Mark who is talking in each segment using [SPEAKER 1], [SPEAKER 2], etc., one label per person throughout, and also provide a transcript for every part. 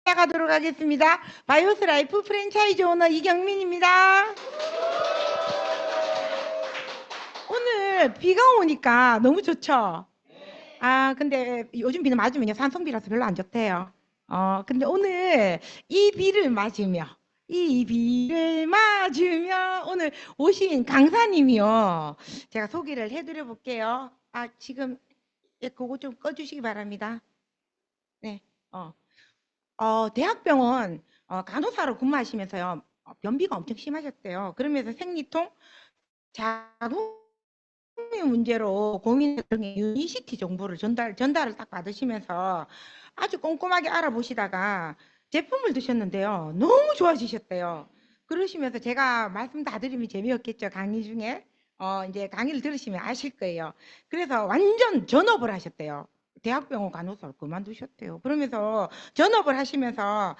[SPEAKER 1] 시작하도록 하겠습니다. 바이오스 라이프 프랜차이즈 오너 이경민입니다. 오늘 비가 오니까 너무 좋죠? 근데 요즘 비는 맞으면요, 산성비라서 별로 안 좋대요. 근데 오늘 이 비를 맞으며, 오늘 오신 강사님이요. 제가 소개를 해드려 볼게요. 지금, 그거 좀 꺼주시기 바랍니다. 네. 대학병원 간호사로 근무하시면서요, 변비가 엄청 심하셨대요. 그러면서 생리통, 자궁의 문제로 고민했던 유니시티 정보를 전달을 딱 받으시면서 아주 꼼꼼하게 알아보시다가 제품을 드셨는데요. 너무 좋아지셨대요. 그러시면서 제가 말씀 다 드리면 재미없겠죠. 강의 중에. 이제 강의를 들으시면 아실 거예요. 그래서 완전 전업을 하셨대요. 대학병원 간호사를 그만두셨대요. 그러면서 전업을 하시면서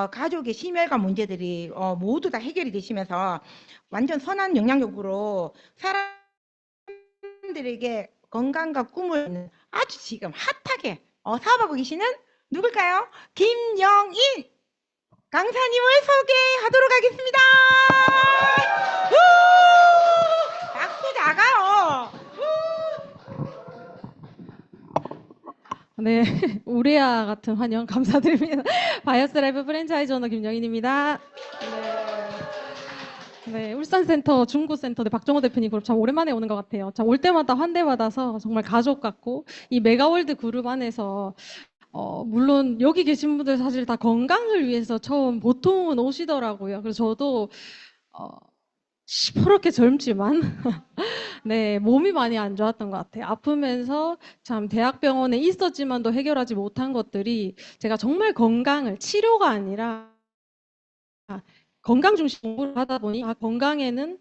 [SPEAKER 1] 가족의 심혈관 문제들이 모두 다 해결이 되시면서 완전 선한 영향력으로 사람들에게 건강과 꿈을 아주 지금 핫하게 사업하고 계시는 누굴까요? 김영인 강사님을 소개하도록 하겠습니다. 박수 나가요.
[SPEAKER 2] 네, 우리와 같은 환영 감사드립니다. 바이오스 라이프 프랜차이즈 오너 김영인입니다. 네, 울산센터 중구센터 박정호 대표님 그룹 참 오랜만에 오는 것 같아요. 참 올 때마다 환대받아서 정말 가족 같고 이 메가월드 그룹 안에서 물론 여기 계신 분들 사실 다 건강을 위해서 처음 보통은 오시더라고요. 그래서 저도 시퍼렇게 젊지만 네, 몸이 많이 안 좋았던 것 같아요. 아프면서 참 대학병원에 있었지만도 해결하지 못한 것들이 제가 정말 건강을 치료가 아니라 건강 중심 공부를 하다 보니 건강에는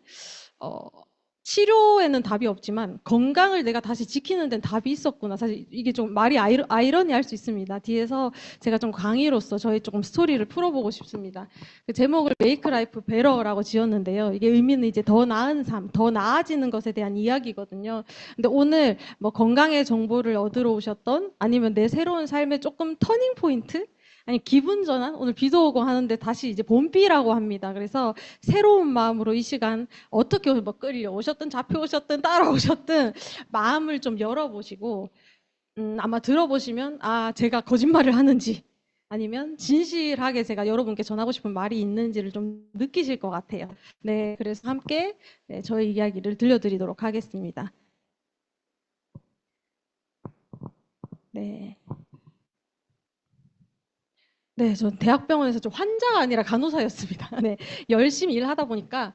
[SPEAKER 2] 치료에는 답이 없지만 건강을 내가 다시 지키는 데는 답이 있었구나. 사실 이게 좀 말이 아이러니할 수 있습니다. 뒤에서 제가 좀 강의로서 저희 조금 스토리를 풀어보고 싶습니다. 그 제목을 메이크 라이프 베러라고 지었는데요. 이게 의미는 이제 더 나은 삶, 더 나아지는 것에 대한 이야기거든요. 근데 오늘 뭐 건강의 정보를 얻으러 오셨던 아니면 내 새로운 삶의 조금 터닝 포인트? 아니 기분 전환? 오늘 비도 오고 하는데 다시 이제 봄비라고 합니다. 그래서 새로운 마음으로 이 시간 어떻게 뭐 끌려 오셨든 잡혀오셨든 따라오셨든 마음을 좀 열어보시고 아마 들어보시면 제가 거짓말을 하는지 아니면 진실하게 제가 여러분께 전하고 싶은 말이 있는지를 좀 느끼실 것 같아요. 네, 그래서 함께 저희 이야기를 들려드리도록 하겠습니다. 네. 네, 전 대학병원에서 좀 환자가 아니라 간호사였습니다. 네, 열심히 일하다 보니까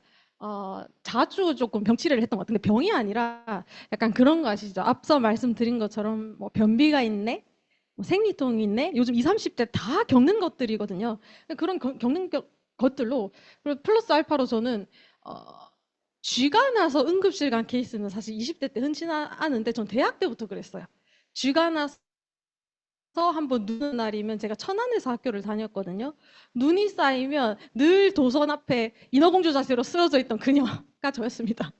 [SPEAKER 2] 자주 조금 병치레를 했던 것 같은데 병이 아니라 약간 그런 거 아시죠? 앞서 말씀드린 것처럼 뭐 변비가 있네, 뭐 생리통이 있네. 요즘 20, 30대 다 겪는 것들이거든요. 그런 겪는 것들로 그리고 플러스 알파로 저는 쥐가 나서 응급실 간 케이스는 사실 20대 때 흔치 않은데 전 대학 때부터 그랬어요. 쥐가 나서 한번 눈 오는 날이면 제가 천안에서 학교를 다녔거든요. 눈이 쌓이면 늘 도선 앞에 인어공주 자세로 쓰러져 있던 그녀가 저였습니다.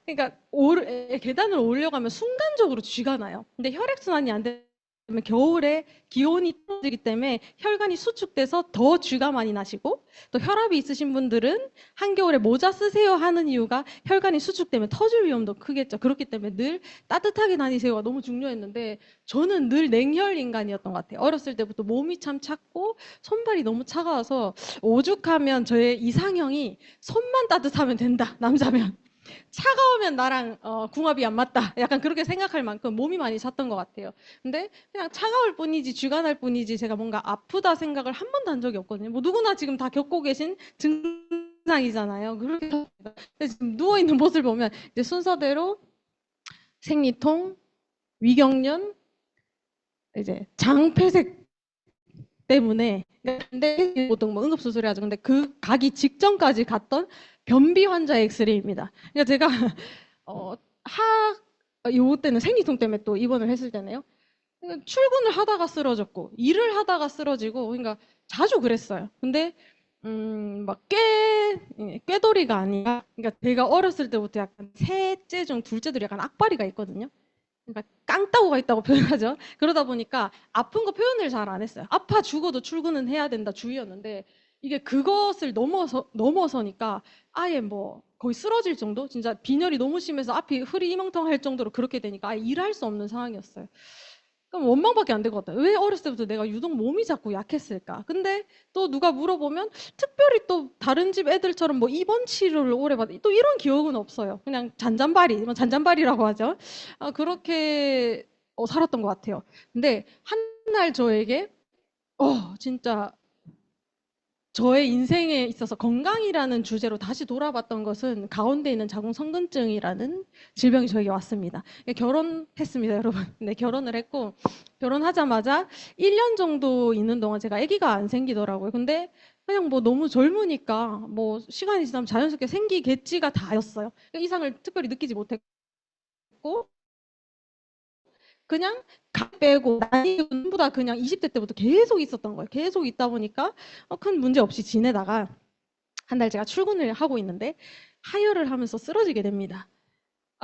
[SPEAKER 2] 그러니까 계단을 올려가면 순간적으로 쥐가 나요. 근데 혈액순환이 안 되면 겨울에 기온이 떨어지기 때문에 혈관이 수축돼서 더 쥐가 많이 나시고 또 혈압이 있으신 분들은 한겨울에 모자 쓰세요 하는 이유가 혈관이 수축되면 터질 위험도 크겠죠. 그렇기 때문에 늘 따뜻하게 다니세요가 너무 중요했는데 저는 늘 냉혈 인간이었던 것 같아요. 어렸을 때부터 몸이 참 찼고 손발이 너무 차가워서 오죽하면 저의 이상형이 손만 따뜻하면 된다, 남자면. 차가우면 나랑 궁합이 안 맞다. 약간 그렇게 생각할 만큼 몸이 많이 찼던 것 같아요. 근데 그냥 차가울 뿐이지 쥐가 날 뿐이지 제가 뭔가 아프다 생각을 한 번도 한 적이 없거든요. 뭐 누구나 지금 다 겪고 계신 증상이잖아요. 그렇게 지금 누워 있는 모습을 보면 이제 순서대로 생리통, 위경련, 이제 장폐색 때문에 근데 보통 뭐 응급수술을 하죠. 근데 그 가기 직전까지 갔던 변비 환자 엑스레이입니다. 그러니까 제가 요 때는 생리통 때문에 또 입원을 했을 때네요. 출근을 하다가 쓰러졌고 일을 하다가 쓰러지고 그러니까 자주 그랬어요. 근데 막 꾀돌이가 아니라 그러니까 제가 어렸을 때부터 약간 셋째 중 둘째들이 약간 악바리가 있거든요. 그러니까 깡따구가 있다고 표현하죠. 그러다 보니까 아픈 거 표현을 잘 안 했어요. 아파 죽어도 출근은 해야 된다 주의였는데 이게 그것을 넘어서니까 아예 뭐 거의 쓰러질 정도? 진짜 빈혈이 너무 심해서 앞이 흐리멍텅할 정도로 그렇게 되니까 아예 일할 수 없는 상황이었어요. 그럼 원망밖에 안 될 것 같아요. 왜 어렸을 때부터 내가 유독 몸이 자꾸 약했을까? 근데 또 누가 물어보면 특별히 또 다른 집 애들처럼 뭐 입원 치료를 오래 받, 또 이런 기억은 없어요. 그냥 잔잔바리, 뭐 잔잔바리라고 하죠. 그렇게 살았던 것 같아요. 근데 한 날 저에게 진짜 저의 인생에 있어서 건강이라는 주제로 다시 돌아봤던 것은 가운데 있는 자궁성근증이라는 질병이 저에게 왔습니다. 결혼했습니다, 여러분. 네, 결혼을 했고 결혼하자마자 1년 정도 있는 동안 제가 아기가 안 생기더라고요. 근데 그냥 뭐 너무 젊으니까 뭐 시간이 지나면 자연스럽게 생기겠지가 다였어요. 이상을 특별히 느끼지 못했고 그냥 각 빼고 나이보다 그냥 20대 때부터 계속 있었던 거예요. 계속 있다 보니까 큰 문제 없이 지내다가 한 달 제가 출근을 하고 있는데 하혈을 하면서 쓰러지게 됩니다.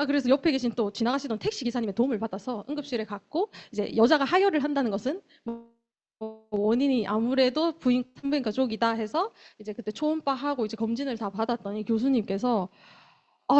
[SPEAKER 2] 그래서 옆에 계신 또 지나가시던 택시 기사님의 도움을 받아서 응급실에 갔고 이제 여자가 하혈을 한다는 것은 뭐 원인이 아무래도 부인 산부인과 쪽이다 해서 이제 그때 초음파하고 이제 검진을 다 받았더니 교수님께서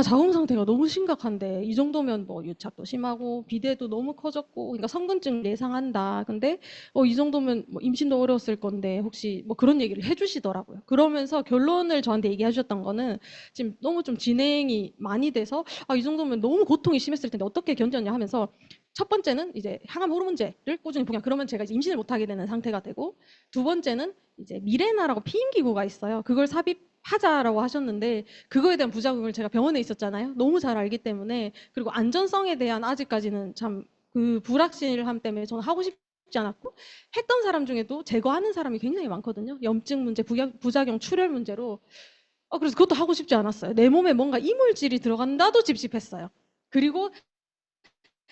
[SPEAKER 2] 자궁 상태가 너무 심각한데 이 정도면 뭐 유착도 심하고 비대도 너무 커졌고 그러니까 성근증 예상한다. 근데 이 정도면 뭐 임신도 어려웠을 건데 혹시 뭐 그런 얘기를 해주시더라고요. 그러면서 결론을 저한테 얘기하셨던 거는 지금 너무 좀 진행이 많이 돼서 이 정도면 너무 고통이 심했을 텐데 어떻게 견뎠냐 하면서 첫 번째는 이제 항암 호르몬제를 꾸준히 복용. 그러면 제가 이제 임신을 못하게 되는 상태가 되고 두 번째는 이제 미레나라고 피임기구가 있어요. 그걸 삽입하자라고 하셨는데 그거에 대한 부작용을 제가 병원에 있었잖아요. 너무 잘 알기 때문에 그리고 안전성에 대한 아직까지는 참 그 불확실함 때문에 저는 하고 싶지 않았고 했던 사람 중에도 제거하는 사람이 굉장히 많거든요. 염증 문제, 부작용, 출혈 문제로 그래서 그것도 하고 싶지 않았어요. 내 몸에 뭔가 이물질이 들어간다도 찝찝했어요. 그리고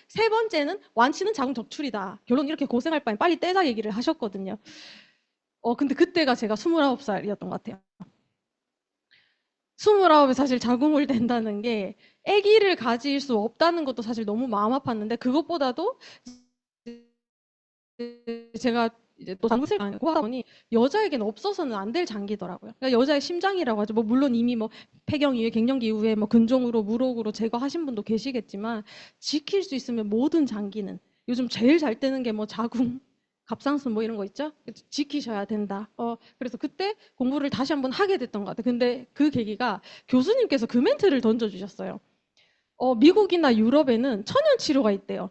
[SPEAKER 2] 세 번째는 완치는 자궁 적출이다. 결론 이렇게 고생할 바엔 빨리 떼자 얘기를 하셨거든요. 근데 그때가 제가 29살이었던 것 같아요. 29에 사실 자궁을 댄다는 게 아기를 가질 수 없다는 것도 사실 너무 마음 아팠는데 그것보다도 제가 이제 또 장기를 안고 하다 보니 여자에게는 없어서는 안 될 장기더라고요. 그러니까 여자의 심장이라고 하죠. 뭐 물론 이미 뭐 폐경 이후에 갱년기 이후에 뭐 근종으로 무록으로 제거하신 분도 계시겠지만 지킬 수 있으면 모든 장기는 요즘 제일 잘 뜨는 게 뭐 자궁, 갑상선 뭐 이런 거 있죠? 지키셔야 된다. 그래서 그때 공부를 다시 한번 하게 됐던 것 같아요. 근데 그 계기가 교수님께서 그 멘트를 던져주셨어요. 미국이나 유럽에는 천연 치료가 있대요.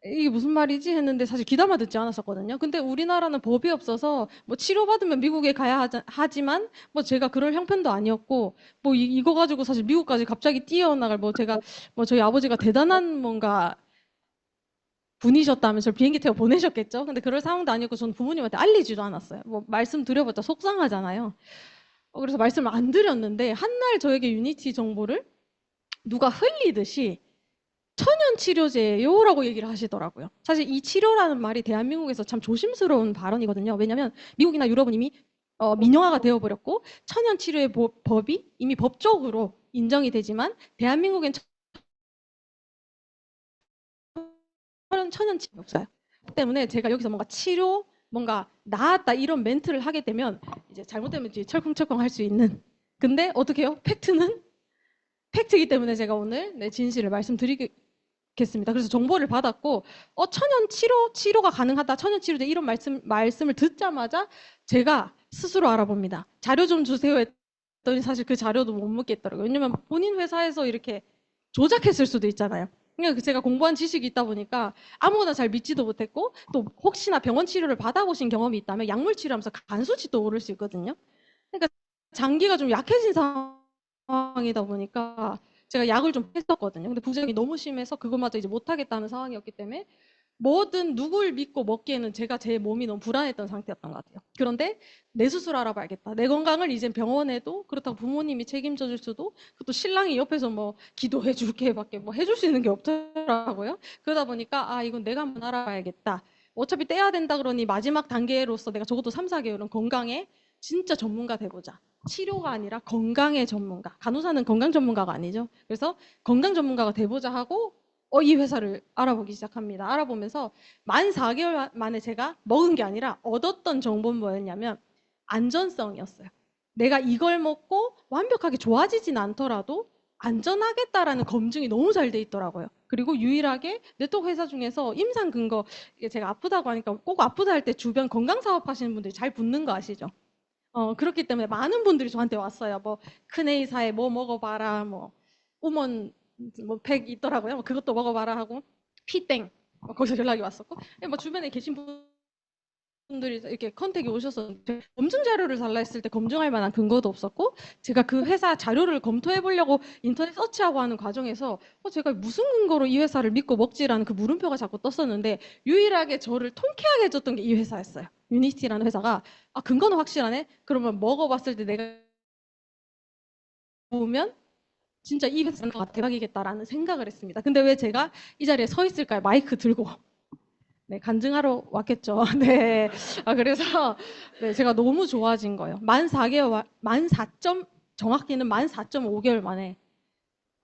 [SPEAKER 2] 이게 무슨 말이지 했는데 사실 귀담아 듣지 않았었거든요. 근데 우리나라는 법이 없어서 뭐 치료받으면 미국에 가야 하지만 뭐 제가 그럴 형편도 아니었고 뭐 이거 가지고 사실 미국까지 갑자기 뛰어나갈 뭐 제가 뭐 저희 아버지가 대단한 뭔가 분이셨다면서 비행기 태워 보내셨겠죠. 근데 그럴 상황도 아니었고 저는 부모님한테 알리지도 않았어요. 뭐 말씀드려봤자 속상하잖아요. 그래서 말씀을 안 드렸는데 한 날 저에게 유니티 정보를 누가 흘리듯이 천연 치료제요라고 얘기를 하시더라고요. 사실 이 치료라는 말이 대한민국에서 참 조심스러운 발언이거든요. 왜냐하면 미국이나 유럽은 이미 민영화가 되어버렸고 천연 치료의 법이 이미 법적으로 인정이 되지만 대한민국엔 천연 치료가 없어요. 그렇기 때문에 제가 여기서 뭔가 치료, 뭔가 나았다 이런 멘트를 하게 되면 이제 잘못되면 이제 철컹철컹 할 수 있는. 근데 어떻게 해요? 팩트는 팩트이기 때문에 제가 오늘 진실을 말씀드리겠습니다. 그래서 정보를 받았고 천연 치료가 가능하다. 천연 치료제 이런 말씀을 듣자마자 제가 스스로 알아봅니다. 자료 좀 주세요 했더니 사실 그 자료도 못 묻겠더라고요. 왜냐면 본인 회사에서 이렇게 조작했을 수도 있잖아요. 그러니까 제가 공부한 지식이 있다 보니까 아무거나 잘 믿지도 못했고 또 혹시나 병원 치료를 받아보신 경험이 있다면 약물 치료하면서 간 수치도 오를 수 있거든요. 그러니까 장기가 좀 약해진 상황이다 보니까 제가 약을 좀 했었거든요. 근데 부작용이 너무 심해서 그것마저 이제 못하겠다는 상황이었기 때문에 뭐든 누굴 믿고 먹기에는 제가 제 몸이 너무 불안했던 상태였던 것 같아요. 그런데 내 스스로 알아봐야겠다. 내 건강을 이제 병원에도 그렇다고 부모님이 책임져 줄 수도 그것도 신랑이 옆에서 뭐 기도해 줄게 밖에 뭐 해줄 수 있는 게 없더라고요. 그러다 보니까 이건 내가 한번 알아봐야겠다. 어차피 떼야 된다 그러니 마지막 단계로서 내가 적어도 3, 4개월은 건강에 진짜 전문가 돼보자. 치료가 아니라 건강의 전문가. 간호사는 건강 전문가가 아니죠. 그래서 건강 전문가가 돼보자 하고 이 회사를 알아보기 시작합니다. 알아보면서 만 4개월 만에 제가 먹은 게 아니라 얻었던 정보는 뭐였냐면 안전성이었어요. 내가 이걸 먹고 완벽하게 좋아지진 않더라도 안전하겠다라는 검증이 너무 잘 돼 있더라고요. 그리고 유일하게 네트워크 회사 중에서 임상 근거, 이게 제가 아프다고 하니까 꼭 아프다 할 때 주변 건강 사업 하시는 분들이 잘 붙는 거 아시죠? 그렇기 때문에 많은 분들이 저한테 왔어요. 뭐 큰 A사에 뭐 먹어봐라, 뭐 우먼 뭐 팩 있더라고요. 뭐 그것도 먹어봐라 하고 피땡 거기서 연락이 왔었고, 뭐 주변에 계신 분들이 이렇게 컨택이 오셨었는데 검증 자료를 달라 했을 때 검증할 만한 근거도 없었고, 제가 그 회사 자료를 검토해 보려고 인터넷 서치하고 하는 과정에서 제가 무슨 근거로 이 회사를 믿고 먹지라는 그 물음표가 자꾸 떴었는데, 유일하게 저를 통쾌하게 해줬던 게 이 회사였어요. 유니티라는 회사가 근거는 확실하네. 그러면 먹어봤을 때 내가 보면 진짜 이 회사가 대박이겠다라는 생각을 했습니다. 근데 왜 제가 이 자리에 서 있을까요? 마이크 들고. 네, 간증하러 왔겠죠. 네. 그래서 네, 제가 너무 좋아진 거예요. 만 4개월, 정확히는 만 4.5개월 만에,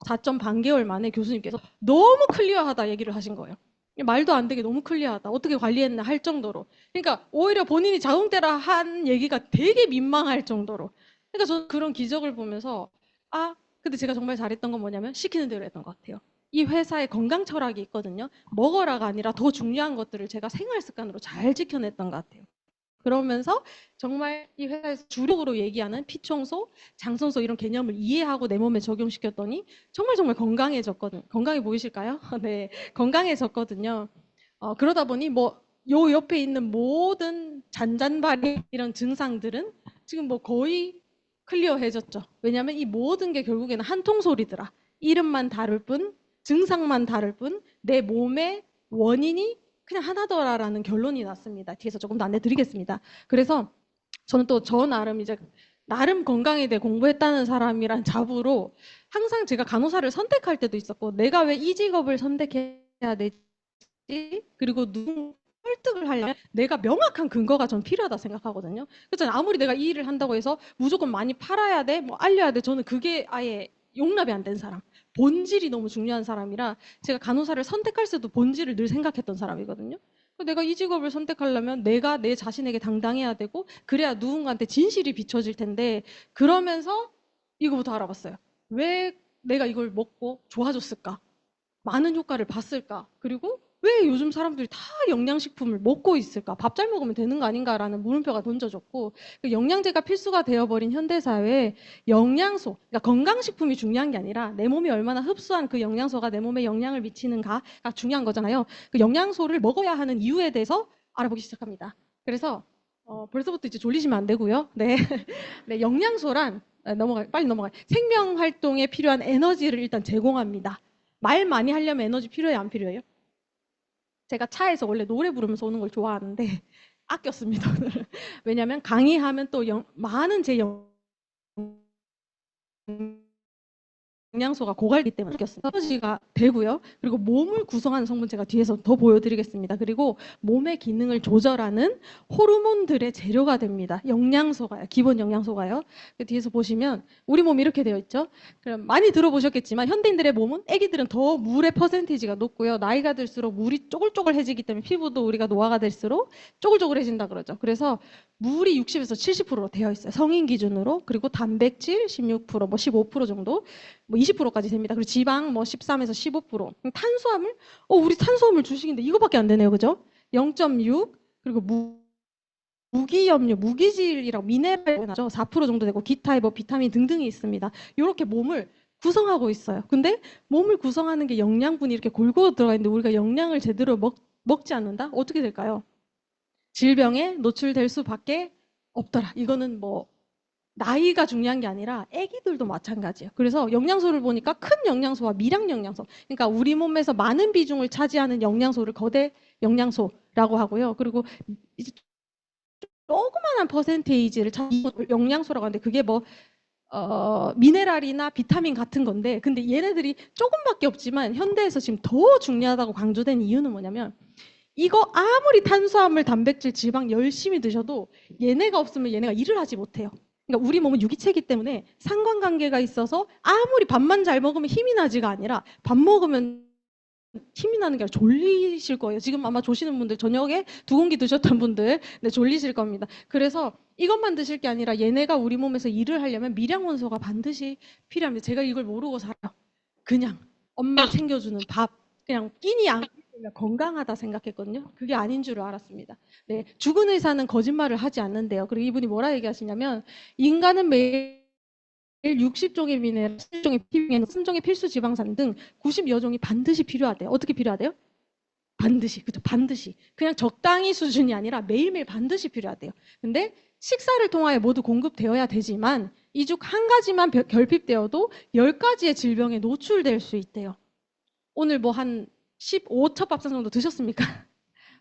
[SPEAKER 2] 4.반개월 만에 교수님께서 너무 클리어하다 얘기를 하신 거예요. 말도 안 되게 너무 클리어하다. 어떻게 관리했나 할 정도로. 그러니까 오히려 본인이 자동대라 한 얘기가 되게 민망할 정도로. 그러니까 저는 그런 기적을 보면서 근데 제가 정말 잘했던 건 뭐냐면 시키는 대로 했던 것 같아요. 이 회사의 건강 철학이 있거든요. 먹어라가 아니라 더 중요한 것들을 제가 생활 습관으로 잘 지켜냈던 것 같아요. 그러면서 정말 이 회사에서 주력으로 얘기하는 피청소, 장청소 이런 개념을 이해하고 내 몸에 적용시켰더니 정말 건강해졌거든요. 건강해 보이실까요? 네, 건강해졌거든요. 그러다 보니 뭐 요 옆에 있는 모든 잔잔바리 이런 증상들은 지금 뭐 거의 클리어해졌죠. 왜냐하면 이 모든 게 결국에는 한 통소리더라. 이름만 다를 뿐, 증상만 다를 뿐, 내 몸의 원인이 그냥 하나더라라는 결론이 났습니다. 뒤에서 조금 더 안내드리겠습니다. 그래서 저는 또 저 나름 이제 나름 건강에 대해 공부했다는 사람이란 자부로 항상 제가 간호사를 선택할 때도 있었고, 내가 왜 이 직업을 선택해야 되지? 그리고 누군 설득을 하려면 내가 명확한 근거가 전 필요하다 생각하거든요. 그래서 아무리 내가 이 일을 한다고 해서 무조건 많이 팔아야 돼, 뭐 알려야 돼, 저는 그게 아예 용납이 안 된 사람. 본질이 너무 중요한 사람이라 제가 간호사를 선택할 때도 본질을 늘 생각했던 사람이거든요. 내가 이 직업을 선택하려면 내가 내 자신에게 당당해야 되고, 그래야 누군가한테 진실이 비춰질 텐데, 그러면서 이거부터 알아봤어요. 왜 내가 이걸 먹고 좋아졌을까? 많은 효과를 봤을까? 그리고 왜 요즘 사람들이 다 영양식품을 먹고 있을까? 밥 잘 먹으면 되는 거 아닌가라는 물음표가 던져졌고, 그 영양제가 필수가 되어버린 현대사회에 영양소, 그러니까 건강식품이 중요한 게 아니라 내 몸이 얼마나 흡수한 그 영양소가 내 몸에 영향을 미치는가가 중요한 거잖아요. 그 영양소를 먹어야 하는 이유에 대해서 알아보기 시작합니다. 그래서 벌써부터 이제 졸리시면 안 되고요. 네, 네, 영양소란 빨리 넘어가요. 생명 활동에 필요한 에너지를 일단 제공합니다. 말 많이 하려면 에너지 필요해요, 안 필요해요? 제가 차에서 원래 노래 부르면서 오는 걸 좋아하는데 아꼈습니다, 오늘은. 왜냐면 강의하면 또 많은 제 영양소가 고갈되기 때문에 에너지가 되고요. 그리고 몸을 구성하는 성분 제가 뒤에서 더 보여드리겠습니다. 그리고 몸의 기능을 조절하는 호르몬들의 재료가 됩니다. 영양소가요. 기본 영양소가요. 그 뒤에서 보시면 우리 몸이 이렇게 되어 있죠. 그럼 많이 들어보셨겠지만 현대인들의 몸은, 아기들은 더 물의 퍼센티지가 높고요. 나이가 들수록 물이 쪼글쪼글해지기 때문에 피부도 우리가 노화가 될수록 쪼글쪼글해진다 그러죠. 그래서 물이 60에서 70%로 되어 있어요. 성인 기준으로. 그리고 단백질 16%, 뭐 15% 정도, 뭐 20%까지 됩니다. 그리고 지방 뭐 13에서 15%. 탄수화물? 우리 탄수화물 주식인데 이거밖에 안 되네요. 그죠? 0.6. 그리고 무기염료, 무기질이라고 미네랄 나죠. 4% 정도 되고 기타의 뭐 비타민 등등이 있습니다. 이렇게 몸을 구성하고 있어요. 근데 몸을 구성하는 게 영양분이 이렇게 골고루 들어가 있는데 우리가 영양을 제대로 먹지 않는다? 어떻게 될까요? 질병에 노출될 수밖에 없더라. 이거는 뭐 나이가 중요한 게 아니라 아기들도 마찬가지예요. 그래서 영양소를 보니까 큰 영양소와 미량 영양소, 그러니까 우리 몸에서 많은 비중을 차지하는 영양소를 거대 영양소라고 하고요. 그리고 이제 조그만한 퍼센테이지를 차지하는 영양소라고 하는데 그게 뭐 미네랄이나 비타민 같은 건데, 근데 얘네들이 조금밖에 없지만 현대에서 지금 더 중요하다고 강조된 이유는 뭐냐면, 이거 아무리 탄수화물, 단백질, 지방 열심히 드셔도 얘네가 없으면 얘네가 일을 하지 못해요. 그러니까 우리 몸은 유기체이기 때문에 상관관계가 있어서 아무리 밥만 잘 먹으면 힘이 나지가 아니라 밥 먹으면 힘이 나는 게 아니라 졸리실 거예요. 지금 아마 조시는 분들, 저녁에 2공기 드셨던 분들, 네, 졸리실 겁니다. 그래서 이것만 드실 게 아니라 얘네가 우리 몸에서 일을 하려면 미량 원소가 반드시 필요합니다. 제가 이걸 모르고 살아요. 그냥 엄마 챙겨주는 밥, 그냥 끼니 안 먹으면 건강하다 생각했거든요. 그게 아닌 줄 알았습니다. 네, 죽은 의사는 거짓말을 하지 않는데요. 그리고 이분이 뭐라 얘기하시냐면, 인간은 매일 60종의 미네랄, 10종의 피비엔, 3종의 필수 지방산 등 90여 종이 반드시 필요하대요. 어떻게 필요하대요? 반드시, 그죠? 반드시. 그냥 적당히 수준이 아니라 매일매일 반드시 필요하대요. 근데 식사를 통하여 모두 공급되어야 되지만 이 중 한 가지만 결핍되어도 10가지의 질병에 노출될 수 있대요. 오늘 뭐 한 15첩 밥상 정도 드셨습니까?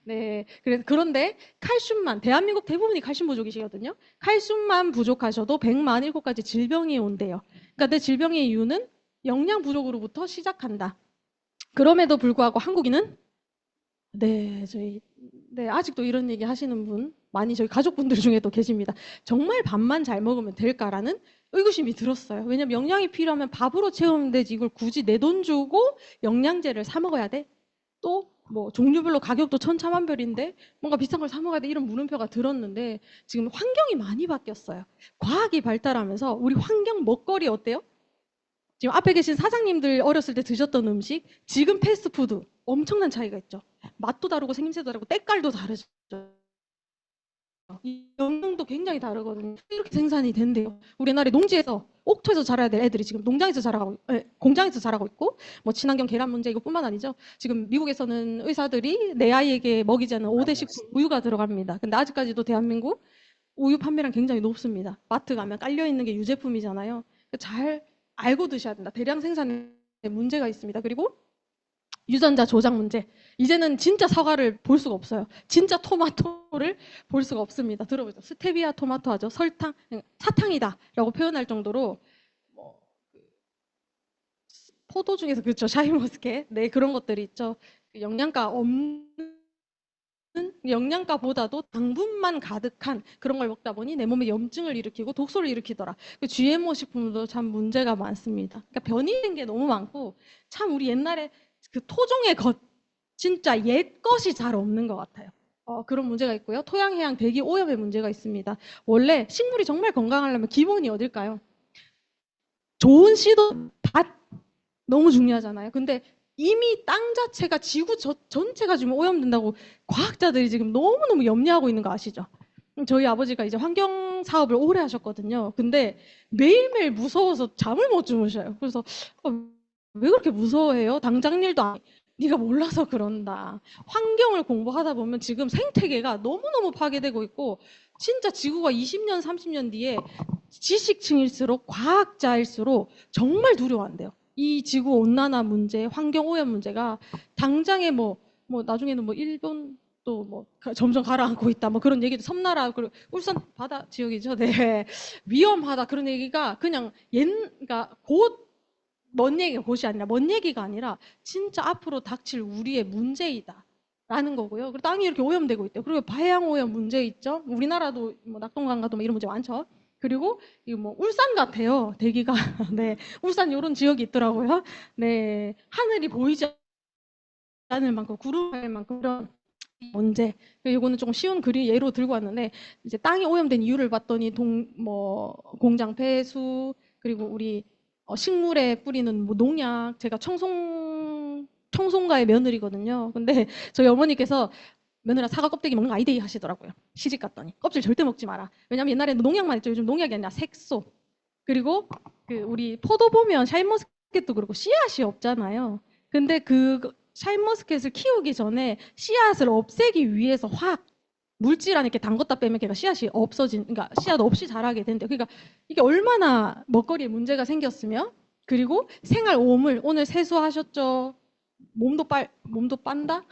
[SPEAKER 2] 네. 그런데 칼슘만, 대한민국 대부분이 칼슘 부족이시거든요. 칼슘만 부족하셔도 147가지 질병이 온대요. 그러니까 내 질병의 이유는 영양 부족으로부터 시작한다. 그럼에도 불구하고 한국인은 네, 아직도 이런 얘기 하시는 분 많이 저희 가족분들 중에도 계십니다. 정말 밥만 잘 먹으면 될까라는 의구심이 들었어요. 왜냐면 영양이 필요하면 밥으로 채우면 되지 이걸 굳이 내 돈 주고 영양제를 사 먹어야 돼? 또 뭐 종류별로 가격도 천차만별인데 뭔가 비싼 걸 사 먹어야 돼 이런 물음표가 들었는데 지금 환경이 많이 바뀌었어요. 과학이 발달하면서 우리 환경 먹거리 어때요? 지금 앞에 계신 사장님들 어렸을 때 드셨던 음식, 지금 패스트푸드 엄청난 차이가 있죠. 맛도 다르고 생김새도 다르고 때깔도 다르죠. 영양도 굉장히 다르거든요. 이렇게 생산이 된대요. 우리 옛날에 농지에서 옥토에서 자라야 될 애들이 지금 농장에서 자라고, 공장에서 자라고 있고, 뭐 친환경 계란 문제 이거뿐만 아니죠. 지금 미국에서는 의사들이 내 아이에게 먹이지 않는 5대 식품 우유가 들어갑니다. 근데 아직까지도 대한민국 우유 판매량 굉장히 높습니다. 마트 가면 깔려 있는 게 유제품이잖아요. 잘 알고 드셔야 된다. 대량 생산에 문제가 있습니다. 그리고 유전자 조작 문제. 이제는 진짜 사과를 볼 수가 없어요. 진짜 토마토를 볼 수가 없습니다. 들어보죠. 스테비아 토마토 하죠. 설탕, 사탕이다라고 표현할 정도로 뭐, 포도 중에서 그렇죠. 샤인머스켓. 네, 그런 것들이 있죠. 영양가 없는 영양가보다도 당분만 가득한 그런 걸 먹다 보니 내 몸에 염증을 일으키고 독소를 일으키더라. GMO 식품도 참 문제가 많습니다. 그러니까 변이된 게 너무 많고 참 우리 옛날에 그 토종의 것 진짜 옛 것이 잘 없는 것 같아요. 그런 문제가 있고요. 토양, 해양, 대기 오염의 문제가 있습니다. 원래 식물이 정말 건강하려면 기본이 어딜까요? 좋은 씨도 밭 너무 중요하잖아요. 근데 이미 땅 자체가 지구 전체가 지금 오염된다고 과학자들이 지금 너무너무 염려하고 있는 거 아시죠? 저희 아버지가 이제 환경 사업을 오래 하셨거든요. 근데 매일매일 무서워서 잠을 못 주무셔요. 그래서 왜 그렇게 무서워해요? 당장 일도 안 네가 몰라서 그런다. 환경을 공부하다 보면 지금 생태계가 너무너무 파괴되고 있고 진짜 지구가 20년, 30년 뒤에 지식층일수록 과학자일수록 정말 두려워한대요. 이 지구 온난화 문제, 환경 오염 문제가 당장에 뭐 나중에는 뭐 일본 또 뭐 점점 가라앉고 있다 뭐 그런 얘기도 섬나라 그리고 울산 바다 지역이죠. 네. 위험하다 그런 얘기가 그냥 그러니까 먼 얘기가 곧이 아니라 먼 얘기가 아니라 진짜 앞으로 닥칠 우리의 문제이다라는 거고요. 그리고 땅이 이렇게 오염되고 있대요. 그리고 해양 오염 문제 있죠. 우리나라도 뭐 낙동강가도 뭐 이런 문제 많죠. 그리고 이거 뭐 울산 같아요. 대기가 네 울산 이런 지역이 있더라고요. 네 하늘이 보이지 않을 만큼 구름할 만큼 그런 문제. 이거는 조금 쉬운 예로 들고 왔는데 이제 땅이 오염된 이유를 봤더니 공장 폐수 그리고 우리 식물에 뿌리는 뭐 농약. 제가 청송가의 며느리거든요. 근데 저희 어머니께서 며느라 사과 껍데기 먹는 거 아이데이 하시더라고요. 시집 갔더니 껍질 절대 먹지 마라. 왜냐면 옛날에는 농약만 했죠. 요즘 농약이 아니라 색소. 그리고 우리 포도 보면 샤인머스켓도 그렇고 씨앗이 없잖아요. 근데 그 샤인머스켓을 키우기 전에 씨앗을 없애기 위해서 물질 안에 이렇게 담궜다 빼면 걔가 씨앗이 그러니까 씨앗 없이 자라게 된대요. 그러니까 이게 얼마나 먹거리에 문제가 생겼으며 그리고 생활 오물 오늘 세수하셨죠? 몸도 빤다?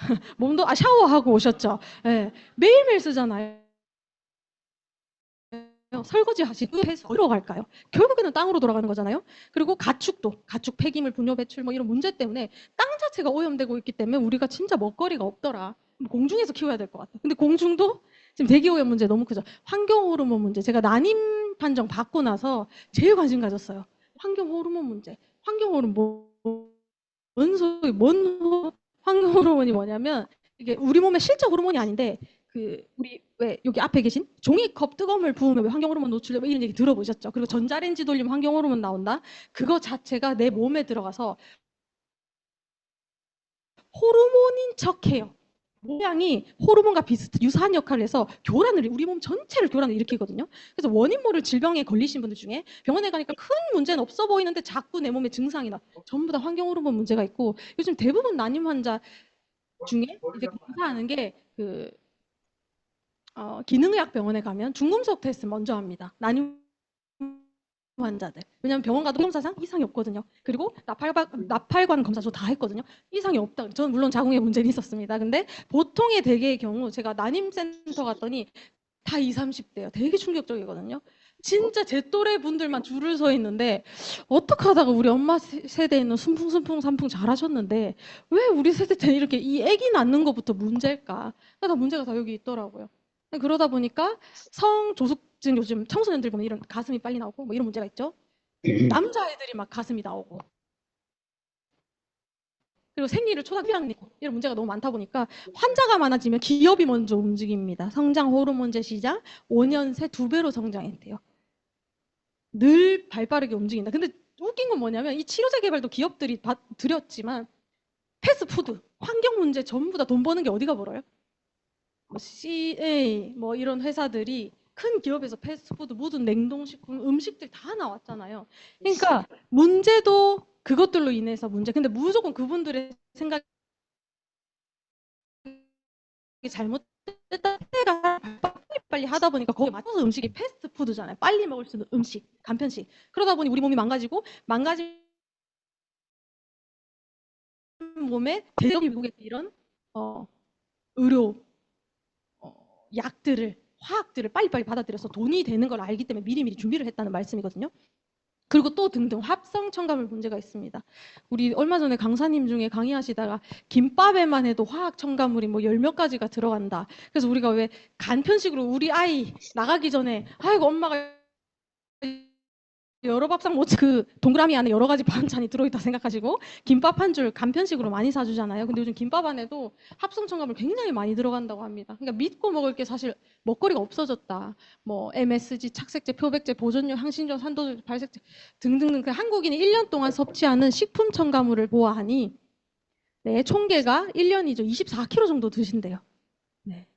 [SPEAKER 2] 샤워하고 오셨죠? 네. 매일매일 쓰잖아요. 설거지 하시고 어디로 갈까요? 결국에는 땅으로 돌아가는 거잖아요. 그리고 가축 폐기물 분뇨 배출 뭐 이런 문제 때문에 땅 자체가 오염되고 있기 때문에 우리가 진짜 먹거리가 없더라. 공중에서 키워야 될 것 같아요. 근데 공중도 지금 대기 오염 문제 너무 크죠. 환경 호르몬 문제. 제가 난임 판정 받고 나서 제일 관심 가졌어요. 환경 호르몬 문제. 환경 호르몬 뭔 환경 호르몬이 뭐냐면 이게 우리 몸의 실제 호르몬이 아닌데 우리 왜 여기 앞에 계신 종이컵 뜨거운 물 부으면 왜 환경 호르몬 노출돼 뭐 이런 얘기 들어보셨죠? 그리고 전자레인지 돌리면 환경 호르몬 나온다. 그거 자체가 내 몸에 들어가서 호르몬인 척해요. 모양이 호르몬과 유사한 역할을 해서 우리 몸 전체를 교란을 일으키거든요. 그래서 원인 모를 질병에 걸리신 분들 중에 병원에 가니까 큰 문제는 없어 보이는데 자꾸 내 몸에 증상이 나. 전부 다 환경 호르몬 문제가 있고 요즘 대부분 난임 환자 중에 이제 검사하는 게 기능의학 병원에 가면 중금속 테스트 먼저 합니다. 난임 환자들. 왜냐하면 병원 가도 검사상 이상이 없거든요. 그리고 나팔관 검사 저 다 했거든요. 이상이 없다. 저는 물론 자궁에 문제는 있었습니다. 근데 보통의 대개의 경우 제가 난임센터 갔더니 다 20, 30대예요. 되게 충격적이거든요. 진짜 제 또래 분들만 줄을 서 있는데 어떻게 하다가 우리 엄마 세대에는 순풍순풍 삼풍 잘하셨는데 왜 우리 세대 때는 이렇게 이 아기 낳는 것부터 문제일까? 다 문제가 다 여기 있더라고요. 그러다 보니까 성조숙증 요즘 청소년들 보면 이런 가슴이 빨리 나오고 뭐 이런 문제가 있죠. 남자애들이 막 가슴이 나오고 그리고 생리를 초당기랑 있고 이런 문제가 너무 많다 보니까 환자가 많아지면 기업이 먼저 움직입니다. 성장 호르몬제 시장 5년 새 2배로 성장했대요. 늘 발빠르게 움직인다. 근데 웃긴 건 뭐냐면 이 치료제 개발도 기업들이 들였지만 패스트푸드, 환경 문제 전부 다 돈 버는 게 어디가 벌어요? 뭐 CA 뭐 이런 회사들이 큰 기업에서 패스트푸드 모든 냉동식품 음식들 다 나왔잖아요. 그러니까 문제도 그것들로 인해서 문제. 근데 무조건 그분들의 생각이 잘못됐다. 때가 빨리 하다 보니까 거기에 맞춰서 음식이 패스트푸드잖아요. 빨리 먹을 수 있는 음식, 간편식. 그러다 보니 우리 몸이 망가지고 망가진 몸에 대적이 미국의 이런 의료 약들을 화학들을 빨리빨리 받아들여서 돈이 되는 걸 알기 때문에 미리미리 준비를 했다는 말씀이거든요. 그리고 또 등등 합성 첨가물 문제가 있습니다. 우리 얼마 전에 강사님 중에 강의하시다가 김밥에만 해도 화학 첨가물이 뭐 10몇 가지가 들어간다. 그래서 우리가 왜 간편식으로 우리 아이 나가기 전에 아이고 엄마가 여러 밥상 그 동그라미 안에 여러 가지 반찬이 들어있다 생각하시고 김밥 한 줄 간편식으로 많이 사주잖아요. 근데 요즘 김밥 안에도 합성 첨가물 굉장히 많이 들어간다고 합니다. 그러니까 믿고 먹을 게 사실 먹거리가 없어졌다. 뭐 MSG, 착색제, 표백제, 보존료, 향신료, 산도제, 발색제 등등등 그 한국인이 1년 동안 섭취하는 식품 첨가물을 보아하니 네, 총계가 1년이죠. 24kg 정도 드신대요. 네.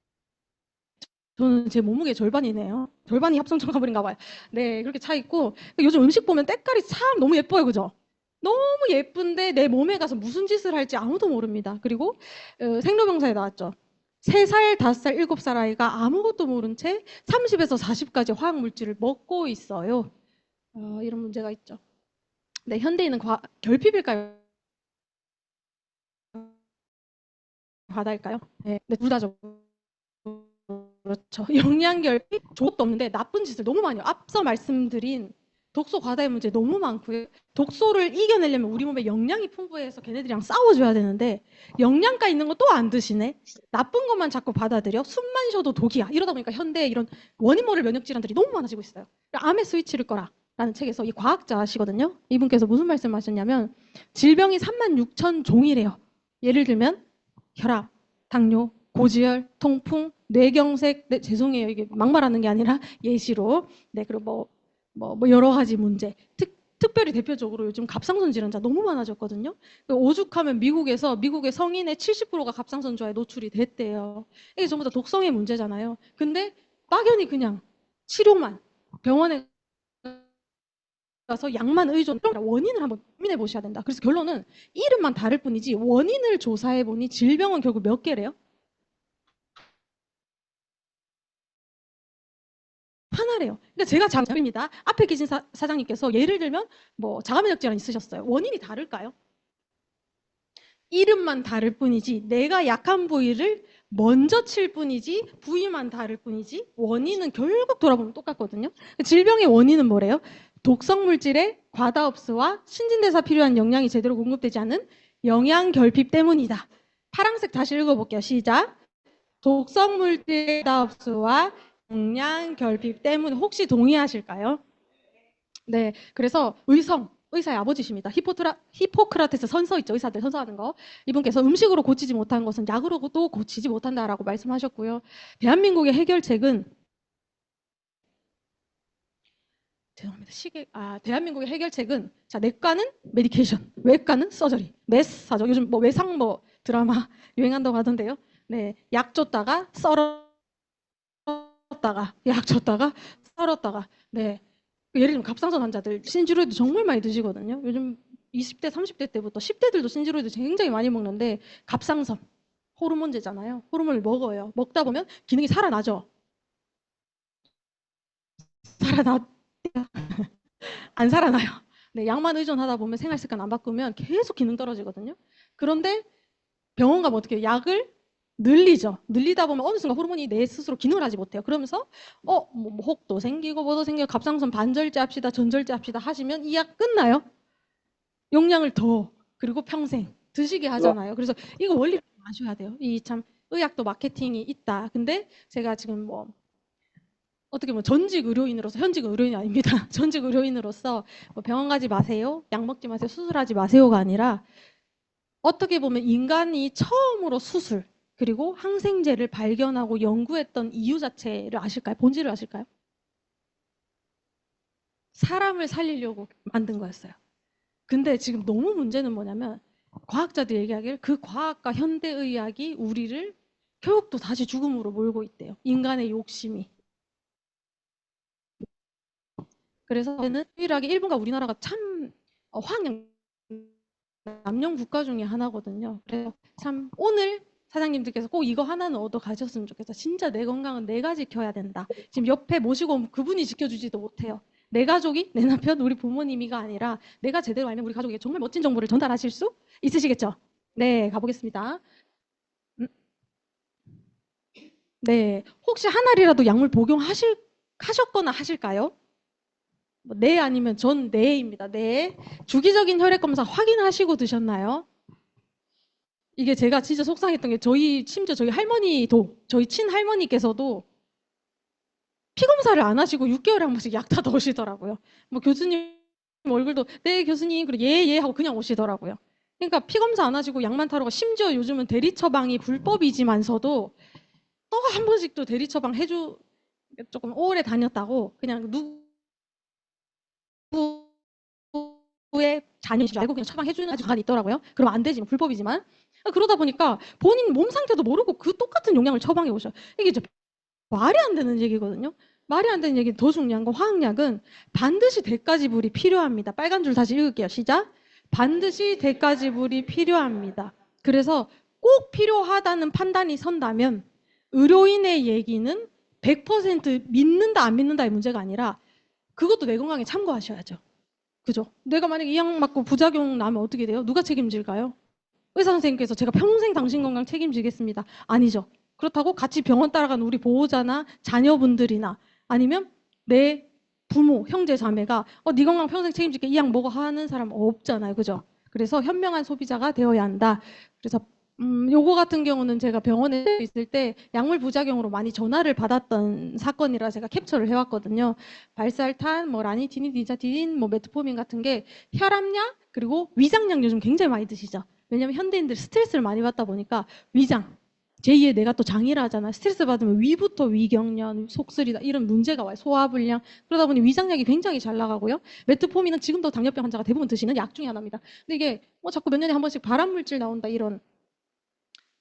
[SPEAKER 2] 저는 제 몸무게 절반이네요. 절반이 합성 첨가물인가 봐요. 네, 그렇게 차 있고 요즘 음식 보면 때깔이 참 너무 예뻐요, 그죠? 너무 예쁜데 내 몸에 가서 무슨 짓을 할지 아무도 모릅니다. 그리고 생로병사에 나왔죠. 3살, 5살, 7살 아이가 아무것도 모른 채 30에서 40까지 화학물질을 먹고 있어요. 이런 문제가 있죠. 네, 현대인은 결핍일까요? 과다일까요? 네, 둘 다죠. 그렇죠. 영양결핍 좋것도 없는데 나쁜 짓을 너무 많이 해요. 앞서 말씀드린 독소 과다의 문제 너무 많고요. 독소를 이겨내려면 우리 몸에 영양이 풍부해서 걔네들이랑 싸워줘야 되는데 영양가 있는 거 또 안 드시네. 나쁜 것만 자꾸 받아들여. 숨만 쉬어도 독이야. 이러다 보니까 현대에 이런 원인 모를 면역 질환들이 너무 많아지고 있어요. 암에 스위치를 꺼라. 라는 책에서 이 과학자시거든요. 이분께서 무슨 말씀하셨냐면 질병이 36,000 종이래요. 예를 들면 혈압, 당뇨, 고지혈, 통풍, 뇌경색, 네, 죄송해요. 이게 막말하는 게 아니라 예시로. 네, 그리고 뭐 여러 가지 문제. 특별히 대표적으로 요즘 갑상선 질환자 너무 많아졌거든요. 오죽하면 미국의 성인의 70%가 갑상선 저하에 노출이 됐대요. 이게 전부 다 독성의 문제잖아요. 근데 막연히 그냥 치료만 병원에 가서 약만 의존, 원인을 한번 고민해 보셔야 된다. 그래서 결론은 이름만 다를 뿐이지 원인을 조사해 보니 질병은 결국 몇 개래요? 하나래요. 그러니까 제가 장입니다. 앞에 계신 사장님께서 예를 들면 뭐 자가면역 질환 있으셨어요. 원인이 다를까요? 이름만 다를 뿐이지 내가 약한 부위를 먼저 칠 뿐이지 부위만 다를 뿐이지 원인은 결국 돌아보면 똑같거든요. 질병의 원인은 뭐래요? 독성 물질의 과다 흡수와 신진대사 필요한 영양이 제대로 공급되지 않는 영양 결핍 때문이다. 파란색 다시 읽어볼게요. 시작. 독성 물질의 과다 흡수와 영양 결핍 때문에 혹시 동의하실까요? 네, 그래서 의성 의사의 아버지십니다. 히포크라테스 선서 있죠. 의사들 선서하는 거. 이분께서 음식으로 고치지 못한 것은 약으로도 고치지 못한다라고 말씀하셨고요. 대한민국의 해결책은 죄송합니다. 대한민국의 해결책은 자, 내과는 메디케이션, 외과는 서저리, 메스하죠. 요즘 뭐 외상 뭐 드라마 유행한다고 하던데요. 네, 약 줬다가 썰었다가 약 줬다가 썰었다가 네. 예를 들면 갑상선 환자들 신지로이드 정말 많이 드시거든요. 요즘 20대, 30대 때부터 10대들도 신지로이드 굉장히 많이 먹는데 갑상선 호르몬제잖아요. 호르몬을 먹어요. 먹다 보면 기능이 살아나죠. 안 살아나요. 네, 약만 의존하다 보면 생활 습관 안 바꾸면 계속 기능 떨어지거든요. 그런데 병원 가면 어떻게 해요? 약을 늘리죠. 늘리다 보면 어느 순간 호르몬이 내 스스로 기능을 하지 못해요. 그러면서 뭐 혹도 생기고 뭐도 생기고 갑상선 반절제 합시다, 전절제 합시다 하시면 이 약 끝나요. 용량을 더 그리고 평생 드시게 하잖아요. 그래서 이거 원리 아셔야 돼요. 이 참 의학도 마케팅이 있다. 근데 제가 지금 뭐 어떻게 보면 전직 의료인으로서 현직 의료인이 아닙니다. 전직 의료인으로서 뭐 병원 가지 마세요, 약 먹지 마세요, 수술하지 마세요가 아니라 어떻게 보면 인간이 처음으로 수술 그리고 항생제를 발견하고 연구했던 이유 자체를 아실까요? 본질을 아실까요? 사람을 살리려고 만든 거였어요. 근데 지금 너무 문제는 뭐냐면 과학자들이 얘기하기를 그 과학과 현대의학이 우리를 교육도 다시 죽음으로 몰고 있대요. 인간의 욕심이. 그래서 저는 유일하게 일본과 우리나라가 참 화학 남용 국가 중에 하나거든요. 그래서 참 오늘 사장님들께서 꼭 이거 하나는 얻어 가셨으면 좋겠어. 진짜 내 건강은 내가 지켜야 된다. 지금 옆에 모시고 오면 그분이 지켜주지도 못해요. 내 가족이 내 남편 우리 부모님이가 아니라 내가 제대로 알면 우리 가족에게 정말 멋진 정보를 전달하실 수 있으시겠죠? 네, 가보겠습니다. 네, 혹시 한 알이라도 약물 복용하셨거나 하실까요? 네 아니면 전 네입니다. 네. 주기적인 혈액 검사 확인하시고 드셨나요? 이게 제가 진짜 속상했던 게 심지어 저희 할머니도 저희 친할머니께서도 피 검사를 안 하시고 6개월에 한 번씩 약 타다 오시더라고요. 뭐 교수님 얼굴도 네 교수님 그리고 예 하고 그냥 오시더라고요. 그러니까 피 검사 안 하시고 약만 타러 가 심지어 요즘은 대리 처방이 불법이지만서도 또 한 번씩 또 대리 처방 조금 오래 다녔다고 그냥 누구의 자녀인지 알고 그냥 처방해주는 아주 간이 있더라고요. 그럼 안 되지, 불법이지만. 그러다 보니까 본인 몸 상태도 모르고 그 똑같은 용량을 처방해 오셔요. 이게 이제 말이 안 되는 얘기거든요. 말이 안 되는 얘기 더 중요한 건 화학약은 반드시 대가지불이 필요합니다. 빨간 줄 다시 읽을게요. 시작. 반드시 대가지불이 필요합니다. 그래서 꼭 필요하다는 판단이 선다면 의료인의 얘기는 100% 믿는다 안 믿는다의 문제가 아니라 그것도 내 건강에 참고하셔야죠. 그죠? 내가 만약에 이 약 맞고 부작용 나면 어떻게 돼요? 누가 책임질까요? 의사 선생님께서 제가 평생 당신 건강 책임지겠습니다. 아니죠. 그렇다고 같이 병원 따라간 우리 보호자나 자녀분들이나 아니면 내 부모, 형제, 자매가 네 건강 평생 책임질게 이 약 먹어 하는 사람 없잖아요. 그죠? 그래서 현명한 소비자가 되어야 한다. 그래서 요거 같은 경우는 제가 병원에 있을 때 약물 부작용으로 많이 전화를 받았던 사건이라 제가 캡처를 해왔거든요. 발살탄, 뭐 라니티닌, 니자티닌, 뭐 메트포민 같은 게 혈압약 그리고 위장약 요즘 굉장히 많이 드시죠. 왜냐면 현대인들 스트레스를 많이 받다 보니까 위장, 제2의 내가 또 장애를 하잖아. 스트레스 받으면 위부터 위경련, 속쓰리다 이런 문제가 와요. 소화불량. 그러다 보니 위장약이 굉장히 잘 나가고요. 메트포민은 지금도 당뇨병 환자가 대부분 드시는 약 중에 하나입니다. 근데 이게 뭐 자꾸 몇 년에 한 번씩 발암물질 나온다 이런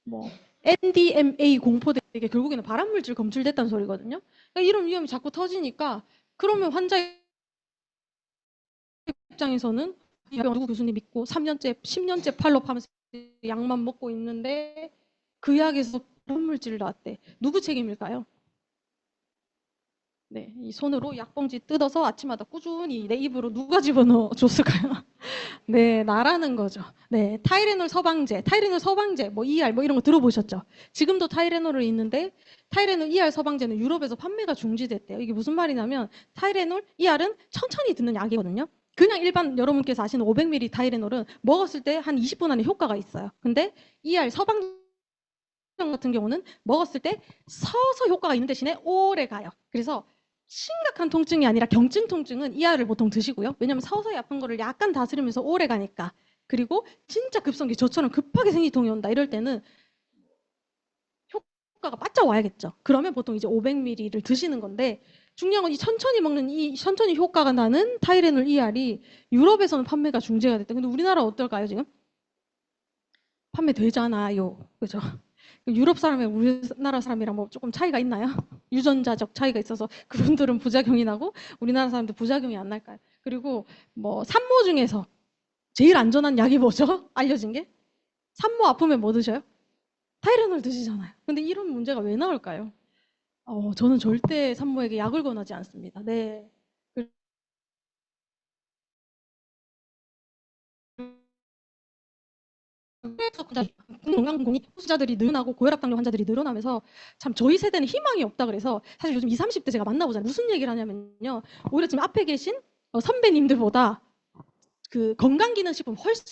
[SPEAKER 2] 뭐 NDMA 공포되게 결국에는 발암물질 검출됐다는 소리거든요. 그러니까 이런 위험이 자꾸 터지니까 그러면 환자 입장에서는 누구 교수님 믿고 3년째, 10년째 팔로우하면서 약만 먹고 있는데 그 약에서 발암물질 나왔대. 누구 책임일까요? 네, 이 손으로 약봉지 뜯어서 아침마다 꾸준히 내 입으로 누가 집어넣어 줬을까요? 네, 나라는 거죠. 네, 타이레놀 서방제, 뭐 ER 뭐 이런 거 들어보셨죠? 지금도 타이레놀이 있는데 타이레놀 ER 서방제는 유럽에서 판매가 중지됐대요. 이게 무슨 말이냐면 타이레놀 ER은 천천히 듣는 약이거든요. 그냥 일반 여러분께서 아시는 500ml 타이레놀은 먹었을 때 한 20분 안에 효과가 있어요. 근데 ER 서방제 같은 경우는 먹었을 때 서서 효과가 있는 대신에 오래 가요. 그래서 심각한 통증이 아니라 경증 통증은 이하를 보통 드시고요. 왜냐하면 서서히 아픈 거를 약간 다스리면서 오래 가니까. 그리고 진짜 급성기 저처럼 급하게 생리통이 온다 이럴 때는 효과가 바짝 와야겠죠. 그러면 보통 이제 500ml를 드시는 건데 중요한 건 이 천천히 먹는 이 천천히 효과가 나는 타이레놀 ER이 유럽에서는 판매가 중지가 됐다. 근데 우리나라 어떨까요 지금? 판매되잖아요. 그죠? 유럽 사람이랑 우리나라 사람이랑 뭐 조금 차이가 있나요? 유전자적 차이가 있어서 그분들은 부작용이 나고 우리나라 사람들 부작용이 안 날까요? 그리고 뭐 산모 중에서 제일 안전한 약이 뭐죠? 알려진 게? 산모 아프면 뭐 드셔요? 타이레놀 드시잖아요. 근데 이런 문제가 왜 나올까요? 저는 절대 산모에게 약을 권하지 않습니다. 네. 건강공이 후자들이 늘어나고 고혈압 당뇨 환자들이 늘어나면서 참 저희 세대는 희망이 없다 그래서 사실 요즘 20, 30대 제가 만나보잖아요. 무슨 얘기를 하냐면요. 오히려 지금 앞에 계신 선배님들보다 그 건강기능식품 훨씬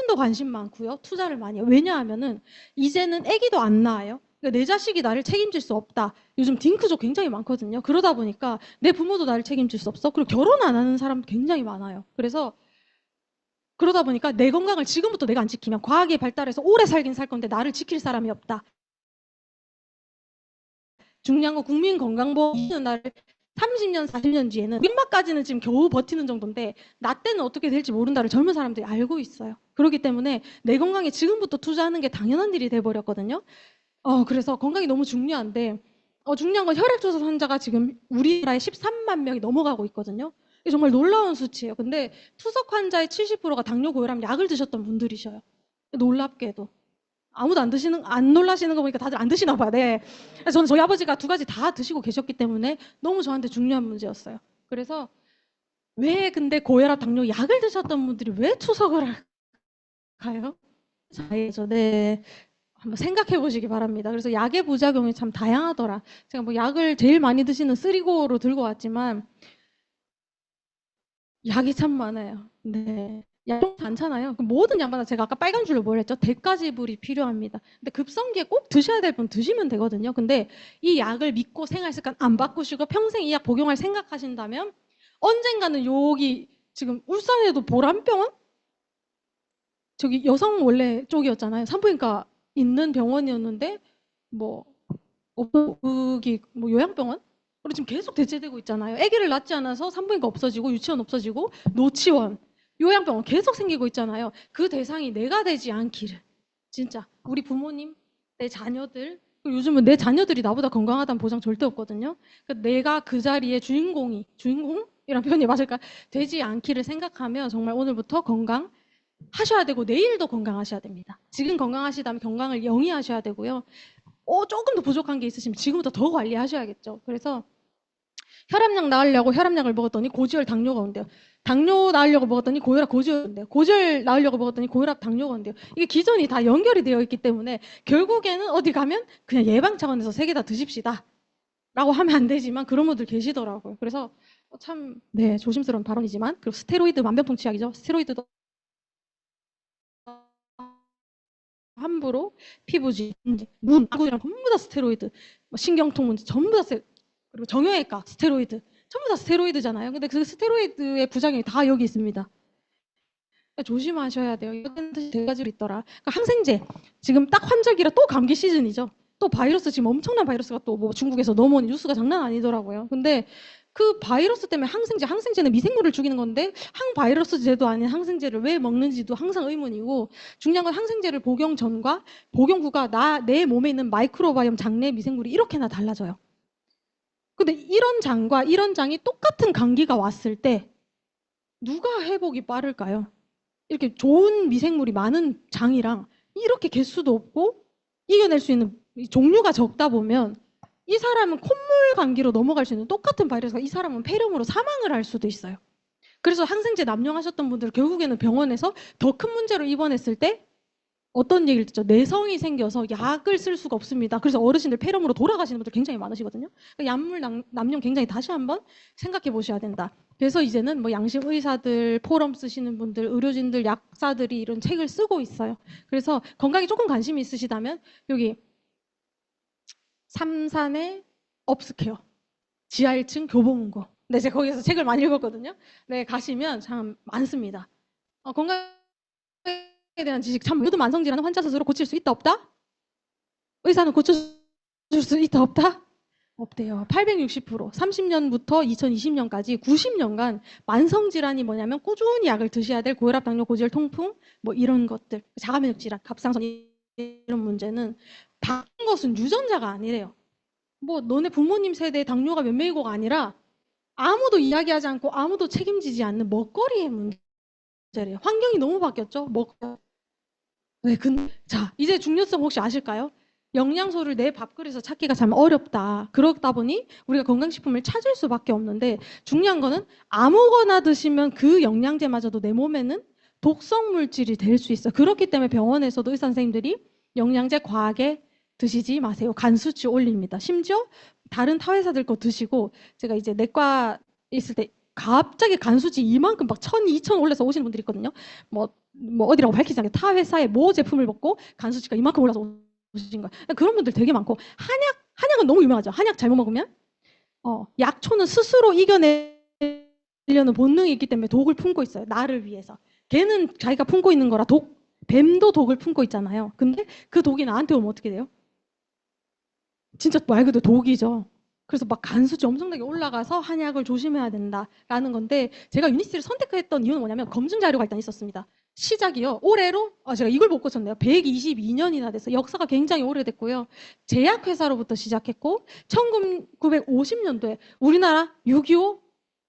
[SPEAKER 2] 더 관심 많고요. 투자를 많이 해요. 왜냐하면은 이제는 아기도 안 낳아요. 그러니까 내 자식이 나를 책임질 수 없다. 요즘 딩크족 굉장히 많거든요. 그러다 보니까 내 부모도 나를 책임질 수 없어. 그리고 결혼 안 하는 사람도 굉장히 많아요. 그래서 그러다 보니까 내 건강을 지금부터 내가 안 지키면 과학이 발달해서 오래 살긴 살 건데 나를 지킬 사람이 없다. 중요한 건 국민건강보험은 나를 30년, 40년 뒤에는 우리 엄마까지는 지금 겨우 버티는 정도인데 나 때는 어떻게 될지 모른다를 젊은 사람들이 알고 있어요. 그렇기 때문에 내 건강에 지금부터 투자하는 게 당연한 일이 돼버렸거든요. 그래서 건강이 너무 중요한데 중요한 건 혈액조사 환자가 지금 우리나라에 13만 명이 넘어가고 있거든요. 이게 정말 놀라운 수치예요. 근데 투석 환자의 70%가 당뇨, 고혈압 약을 드셨던 분들이셔요. 놀랍게도. 아무도 안 놀라시는 거 보니까 다들 안 드시나 봐요. 네. 저는 저희 아버지가 두 가지 다 드시고 계셨기 때문에 너무 저한테 중요한 문제였어요. 그래서 왜 근데 고혈압, 당뇨 약을 드셨던 분들이 왜 투석을 할까요? 네. 한번 생각해 보시기 바랍니다. 그래서 약의 부작용이 참 다양하더라. 제가 뭐 약을 제일 많이 드시는 쓰리고로 들고 왔지만 약이 참 많아요. 네. 약 많잖아요. 모든 약마다 제가 아까 빨간 줄로 뭘 했죠? 대가지불이 필요합니다. 근데 급성기에 꼭 드셔야 될 분 드시면 되거든요. 근데 이 약을 믿고 생활 습관 안 바꾸시고 평생 이 약 복용할 생각하신다면 언젠가는 여기 지금 울산에도 보람병원? 저기 여성 원래 쪽이었잖아요. 산부인과 있는 병원이었는데 뭐 여기 뭐 요양병원? 우리 지금 계속 대체되고 있잖아요. 아기를 낳지 않아서 산부인과 없어지고 유치원 없어지고 노치원, 요양병원 계속 생기고 있잖아요. 그 대상이 내가 되지 않기를. 진짜 우리 부모님, 내 자녀들, 그리고 요즘은 내 자녀들이 나보다 건강하다는 보장 절대 없거든요. 그러니까 내가 그 자리의 주인공이란 표현이 맞을까? 되지 않기를 생각하면 정말 오늘부터 건강 하셔야 되고 내일도 건강하셔야 됩니다. 지금 건강하시다면 건강을 영위하셔야 되고요. 조금 더 부족한 게 있으시면 지금부터 더 관리하셔야겠죠. 그래서 혈압약 나으려고 혈압약을 먹었더니 고지혈 당뇨가 온대요. 당뇨 나으려고 먹었더니 고혈압 고지혈 온대요. 고지혈 나으려고 먹었더니 고혈압 당뇨가 온대요. 이게 기전이 다 연결이 되어 있기 때문에 결국에는 어디 가면 그냥 예방 차원에서 세 개 다 드십시다. 라고 하면 안 되지만 그런 분들 계시더라고요. 그래서 참 네, 조심스러운 발언이지만 그리고 스테로이드 만병통치약이죠. 스테로이드도 함부로 피부질, 눈, 아구이랑 전부 다 스테로이드, 신경통 문제 전부 다 그리고 정형외과 스테로이드 전부 다 스테로이드잖아요. 근데 그 스테로이드의 부작용이 다 여기 있습니다. 그러니까 조심하셔야 돼요. 이런 네 가지로 있더라. 그러니까 항생제 지금 딱 환절기라 또 감기 시즌이죠. 또 바이러스 지금 엄청난 바이러스가 또 뭐 중국에서 넘어오는 뉴스가 장난 아니더라고요. 근데 그 바이러스 때문에 항생제는 미생물을 죽이는 건데 항바이러스제도 아닌 항생제를 왜 먹는지도 항상 의문이고 중요한 건 항생제를 복용 전과 복용 후가 내 몸에 있는 마이크로바이옴 장내 미생물이 이렇게나 달라져요. 근데 이런 장과 이런 장이 똑같은 감기가 왔을 때 누가 회복이 빠를까요? 이렇게 좋은 미생물이 많은 장이랑 이렇게 개수도 없고 이겨낼 수 있는 종류가 적다 보면 이 사람은 콧물 감기로 넘어갈 수 있는 똑같은 바이러스가 이 사람은 폐렴으로 사망을 할 수도 있어요. 그래서 항생제 남용하셨던 분들 결국에는 병원에서 더 큰 문제로 입원했을 때 어떤 얘기를 듣죠? 내성이 생겨서 약을 쓸 수가 없습니다. 그래서 어르신들 폐렴으로 돌아가시는 분들 굉장히 많으시거든요. 그러니까 약물 남용 굉장히 다시 한번 생각해 보셔야 된다. 그래서 이제는 뭐 양심 의사들, 포럼 쓰시는 분들, 의료진들, 약사들이 이런 책을 쓰고 있어요. 그래서 건강에 조금 관심이 있으시다면 여기 삼산의 업스케어 지하 1층 교보문고. 네, 제가 거기서 책을 많이 읽었거든요. 네, 가시면 참 많습니다. 건강에 대한 지식 참 모든 만성질환은 환자 스스로 고칠 수 있다 없다? 의사는 고쳐줄 수 있다 없다? 없대요. 860%. 30년부터 2020년까지 90년간 만성질환이 뭐냐면 꾸준히 약을 드셔야 될 고혈압, 당뇨, 고지혈, 통풍 뭐 이런 것들, 자가면역 질환, 갑상선 이런 문제는 바뀐 것은 유전자가 아니래요. 뭐 너네 부모님 세대의 당뇨가 몇 명이고가 아니라 아무도 이야기하지 않고 아무도 책임지지 않는 먹거리의 문제래요. 환경이 너무 바뀌었죠. 네, 자, 이제 중요성 혹시 아실까요? 영양소를 내 밥그릇에서 찾기가 참 어렵다. 그러다 보니 우리가 건강식품을 찾을 수밖에 없는데 중요한 거는 아무거나 드시면 그 영양제마저도 내 몸에는 독성 물질이 될 수 있어요. 그렇기 때문에 병원에서도 의사 선생님들이 영양제 과하게 드시지 마세요. 간 수치 올립니다. 심지어 다른 타회사들 거 드시고 제가 이제 내과 있을 때 갑자기 간 수치 이만큼 막 1000, 2000 올려서 오시는 분들이 있거든요. 뭐 어디라고 밝히지 않게 타 회사의 모 제품을 먹고 간 수치가 이만큼 올라서 오신 거예요. 그런 분들 되게 많고 한약은 너무 유명하죠. 한약 잘못 먹으면 약초는 스스로 이겨내려는 본능이 있기 때문에 독을 품고 있어요. 나를 위해서. 걔는 자기가 품고 있는 거라 뱀도 독을 품고 있잖아요. 근데 그 독이 나한테 오면 어떻게 돼요? 진짜 말 그대로 독이죠. 그래서 막 간수치 엄청나게 올라가서 한약을 조심해야 된다라는 건데 제가 유니스를 선택했던 이유는 뭐냐면 검증 자료가 일단 있었습니다. 시작이요. 올해로 제가 이걸 못 고쳤네요. 122년이나 돼서 역사가 굉장히 오래됐고요. 제약회사로부터 시작했고 1950년도에 우리나라 6.25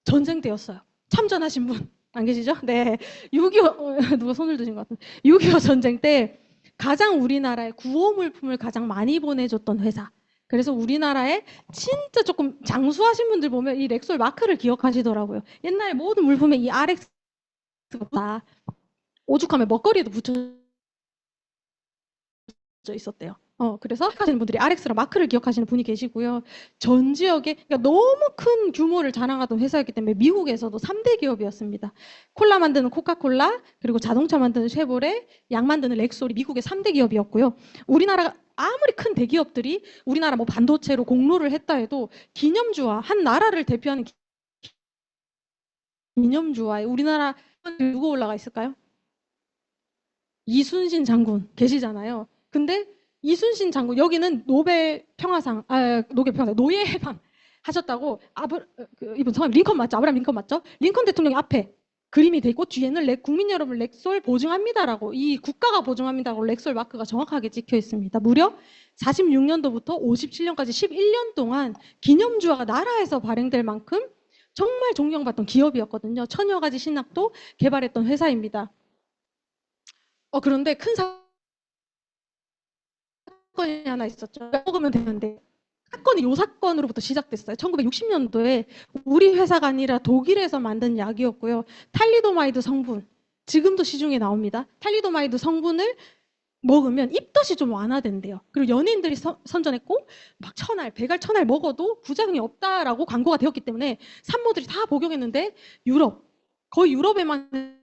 [SPEAKER 2] 전쟁 때였어요. 참전하신 분 안 계시죠? 네. 6.25 누가 손을 드신 것 같은데 6.25 전쟁 때 가장 우리나라에 구호 물품을 가장 많이 보내줬던 회사. 그래서 우리나라에 진짜 조금 장수하신 분들 보면 이 렉솔 마크를 기억하시더라고요. 옛날에 모든 물품에 이 RX가 오죽하면 먹거리에도 붙여져 있었대요. 그래서 하시는 분들이 RX랑 마크를 기억하시는 분이 계시고요. 전 지역에 그러니까 너무 큰 규모를 자랑하던 회사였기 때문에 미국에서도 3대 기업이었습니다. 콜라 만드는 코카콜라, 그리고 자동차 만드는 쉐보레, 약 만드는 렉솔이 미국의 3대 기업이었고요. 우리나라가 아무리 큰 대기업들이 우리나라 뭐 반도체로 공로를 했다 해도 기념주와 한 나라를 대표하는 기념주와에 우리나라 누구 올라가 있을까요? 이순신 장군 계시잖아요. 근데 이순신 장군 여기는 노벨 평화상 노예해방 하셨다고 이분 성함 링컨 맞죠? 아브라함 링컨 맞죠? 링컨 대통령이 앞에 그림이 돼 있고 뒤에는 국민 여러분 렉솔 보증합니다라고 이 국가가 보증합니다라고 렉솔 마크가 정확하게 찍혀 있습니다. 무려 46년도부터 57년까지 11년 동안 기념주화가 나라에서 발행될 만큼 정말 존경받던 기업이었거든요. 1000여 가지 신약도 개발했던 회사입니다. 그런데 큰 사건이 하나 있었죠. 먹으면 되는데 사건이 요 사건으로부터 시작됐어요. 1960년도에 우리 회사가 아니라 독일에서 만든 약이었고요. 탈리도마이드 성분, 지금도 시중에 나옵니다. 탈리도마이드 성분을 먹으면 입덧이 좀 완화된대요. 그리고 연예인들이 선전했고 막 백알 천알 먹어도 부작용이 없다라고 광고가 되었기 때문에 산모들이 다 복용했는데 거의 유럽에만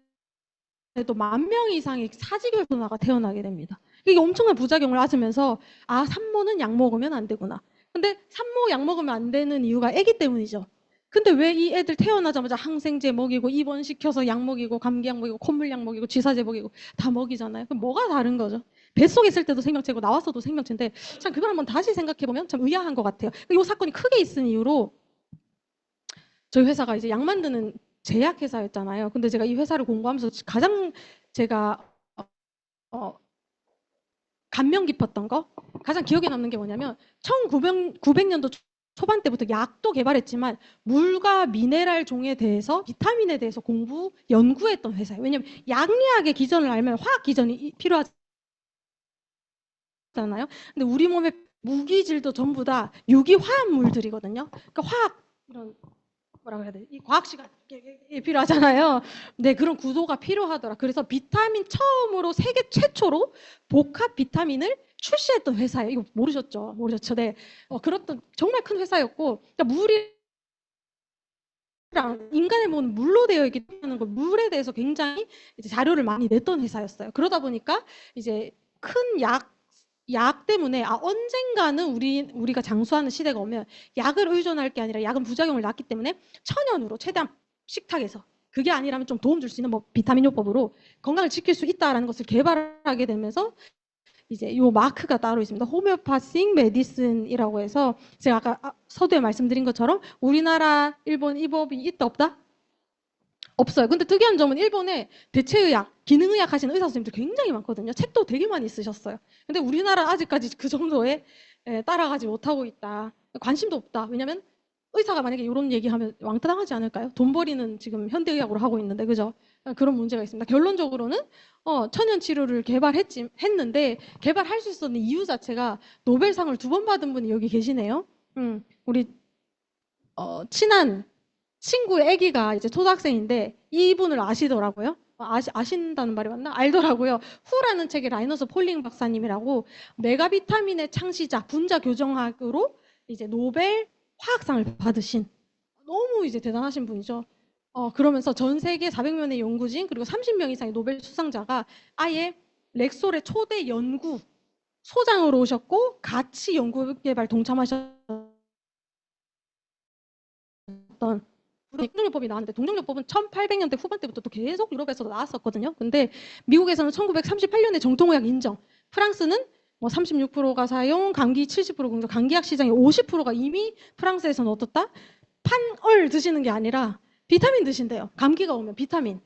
[SPEAKER 2] 해도 10,000명 이상의 사직혈소나가 태어나게 됩니다. 이게 엄청난 부작용을 앓으면서 산모는 약 먹으면 안 되구나. 근데 산모 약 먹으면 안 되는 이유가 아기 때문이죠. 근데 왜 이 애들 태어나자마자 항생제 먹이고 입원시켜서 약 먹이고 감기약 먹이고 콧물약 먹이고 쥐사제 먹이고 다 먹이잖아요. 그럼 뭐가 다른 거죠? 뱃속에 있을 때도 생명체고 나왔어도 생명체인데 참 그걸 한번 다시 생각해보면 참 의아한 것 같아요. 이 사건이 크게 있은 이유로 저희 회사가 이제 약 만드는 제약회사였잖아요. 근데 제가 이 회사를 공부하면서 가장 제가 감명 깊었던 거 가장 기억에 남는 게 뭐냐면 1900년도 초반 때부터 약도 개발했지만 물과 미네랄 종에 대해서 비타민에 대해서 연구했던 회사예요. 왜냐하면 양리학의 기전을 알면 화학 기전이 필요하잖아요. 근데 우리 몸의 무기질도 전부 다 유기화합물들이거든요. 그러니까 이런 뭐라고 해야 돼? 이 과학 시간 필요하잖아요. 네, 그런 구조가 필요하더라. 그래서 비타민 처음으로 세계 최초로 복합 비타민을 출시했던 회사예요. 이거 모르셨죠? 네. 그렇던 정말 큰 회사였고, 그러니까 물이랑 인간의 몸은 물로 되어 있기 때문에 물에 대해서 굉장히 이제 자료를 많이 냈던 회사였어요. 그러다 보니까 이제 큰 약 약 때문에 언젠가는 우리가 장수하는 시대가 오면 약을 의존할 게 아니라 약은 부작용을 낳기 때문에 천연으로 최대한 식탁에서 그게 아니라면 좀 도움 줄 수 있는 뭐 비타민요법으로 건강을 지킬 수 있다라는 것을 개발하게 되면서 이제 요 마크가 따로 있습니다. 호메오파식 메디슨이라고 해서 제가 아까 서두에 말씀드린 것처럼 우리나라, 일본 이 법이 있다 없다? 없어요. 근데 특이한 점은 일본에 대체의학, 기능의학 하시는 의사 선생님들 굉장히 많거든요. 책도 되게 많이 쓰셨어요. 근데 우리나라 아직까지 그 정도에 따라가지 못하고 있다. 관심도 없다. 왜냐면 의사가 만약에 이런 얘기하면 왕따 당하지 않을까요? 돈벌이는 지금 현대의학으로 하고 있는데, 그죠? 그런 문제가 있습니다. 결론적으로는 천연 치료를 했는데 개발할 수 있었는 이유 자체가 노벨상을 2번 받은 분이 여기 계시네요. 우리 친한 친구의 아기가 이제 초등학생인데 이분을 아시더라고요. 아신다는 말이 맞나? 알더라고요. 후라는 책의 라이너스 폴링 박사님이라고 메가비타민의 창시자, 분자 교정학으로 이제 노벨 화학상을 받으신 너무 이제 대단하신 분이죠. 그러면서 전 세계 400명의 연구진 그리고 30명 이상의 노벨 수상자가 아예 렉솔의 초대 연구 소장으로 오셨고 같이 연구 개발 동참하셨던 동정요법이 나왔는데 동정요법은 1800년대 후반때부터 또 계속 유럽에서도 나왔었거든요. 근데 미국에서는 1938년에 정통의학 인정, 프랑스는 뭐 36%가 사용, 감기 70% 공정, 감기약 시장의 50%가 이미 프랑스에서는 어떻다? 판을 드시는 게 아니라 비타민 드신대요. 감기가 오면 비타민.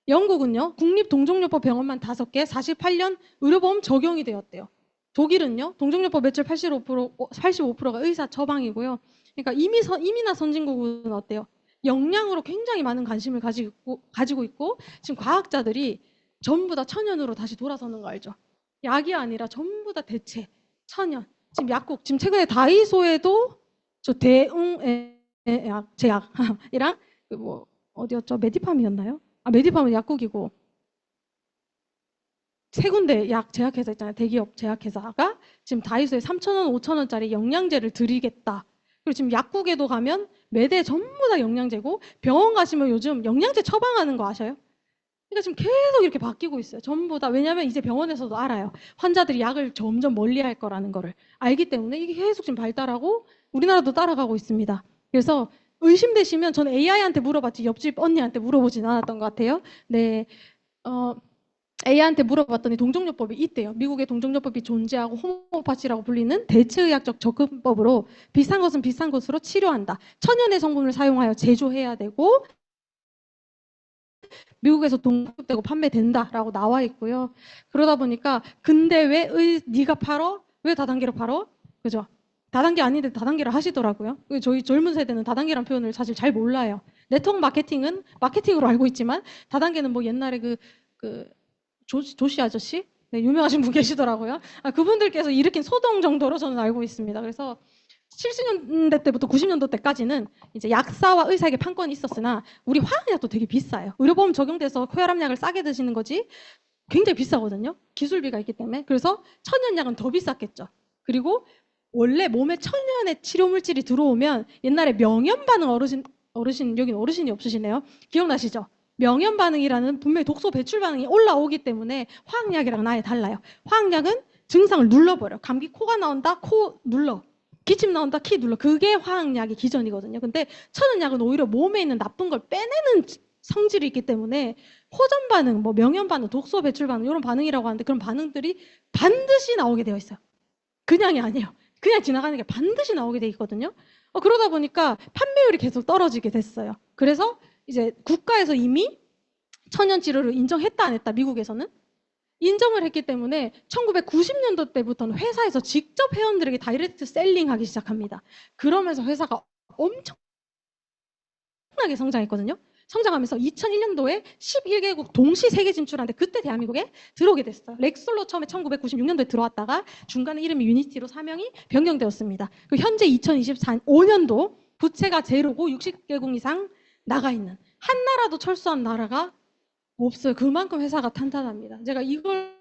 [SPEAKER 2] 영국은요, 국립동정요법 병원만 5개, 48년 의료보험 적용이 되었대요. 독일은요, 동정요법 매출 85%가 의사 처방이고요. 그러니까 이미나 선진국은 어때요? 영양으로 굉장히 많은 관심을 가지고 있고 지금 과학자들이 전부 다 천연으로 다시 돌아서는 거 알죠? 약이 아니라 전부 다 대체, 천연. 지금 약국, 지금 최근에 다이소에도 저 제약이랑 그 뭐 어디였죠? 메디팜이었나요? 메디팜은 약국이고 세 군데 약 제약회사 있잖아요. 대기업 제약회사가 지금 다이소에 3,000원, 5,000원짜리 영양제를 드리겠다. 그리고 지금 약국에도 가면 매대 전부 다 영양제고 병원 가시면 요즘 영양제 처방하는 거 아셔요? 그러니까 지금 계속 이렇게 바뀌고 있어요. 전부 다. 왜냐하면 이제 병원에서도 알아요. 환자들이 약을 점점 멀리할 거라는 거를 알기 때문에 이게 계속 지금 발달하고 우리나라도 따라가고 있습니다. 그래서 의심되시면 저는 AI한테 물어봤지 옆집 언니한테 물어보진 않았던 것 같아요. 네, AI한테 물어봤더니 동정요법이 있대요. 미국의 동정요법이 존재하고 호모파시라고 불리는 대체의학적 접근법으로 비싼 것은 비싼 것으로 치료한다. 천연의 성분을 사용하여 제조해야 되고 미국에서 동급되고 판매된다라고 나와 있고요. 그러다 보니까 근데 왜 네가 팔어? 왜 다단계로 팔어? 그죠? 다단계 아닌데 다단계를 하시더라고요. 저희 젊은 세대는 다단계란 표현을 사실 잘 몰라요. 네트워크 마케팅은 마케팅으로 알고 있지만 다단계는 뭐 옛날에 조시 아저씨? 네, 유명하신 분 계시더라고요. 그분들께서 일으킨 소동 정도로 저는 알고 있습니다. 그래서 70년대 때부터 90년도 때까지는 이제 약사와 의사에게 판권이 있었으나 우리 화학약도 되게 비싸요. 의료보험 적용돼서 혈압약을 싸게 드시는 거지 굉장히 비싸거든요. 기술비가 있기 때문에. 그래서 천연약은 더 비쌌겠죠. 그리고 원래 몸에 천연의 치료물질이 들어오면 옛날에 명현 반응 어르신 여기는 어르신이 없으시네요. 기억나시죠? 명현 반응이라는 분명히 독소 배출 반응이 올라오기 때문에 화학약이랑 아예 달라요. 화학약은 증상을 눌러버려. 감기 코가 나온다, 코 눌러. 기침 나온다, 키 눌러. 그게 화학약의 기전이거든요. 근데 천연약은 오히려 몸에 있는 나쁜 걸 빼내는 성질이 있기 때문에 호전 반응, 뭐 명현 반응, 독소 배출 반응 이런 반응이라고 하는데 그런 반응들이 반드시 나오게 되어 있어요. 그냥이 아니에요. 그냥 지나가는 게 반드시 나오게 돼 있거든요. 그러다 보니까 판매율이 계속 떨어지게 됐어요. 그래서 이제 국가에서 이미 천연 치료를 인정했다 안 했다 미국에서는 인정을 했기 때문에 1990년도 때부터는 회사에서 직접 회원들에게 다이렉트 셀링하기 시작합니다. 그러면서 회사가 엄청나게 성장했거든요. 성장하면서 2001년도에 11개국 동시 세계 진출하는데 그때 대한민국에 들어오게 됐어요. 렉솔로 처음에 1996년도에 들어왔다가 중간에 이름이 유니티로 사명이 변경되었습니다. 현재 2025년도 부채가 제로고 60개국 이상 나가 있는 한 나라도 철수한 나라가 없어요. 그만큼 회사가 탄탄합니다. 제가 이걸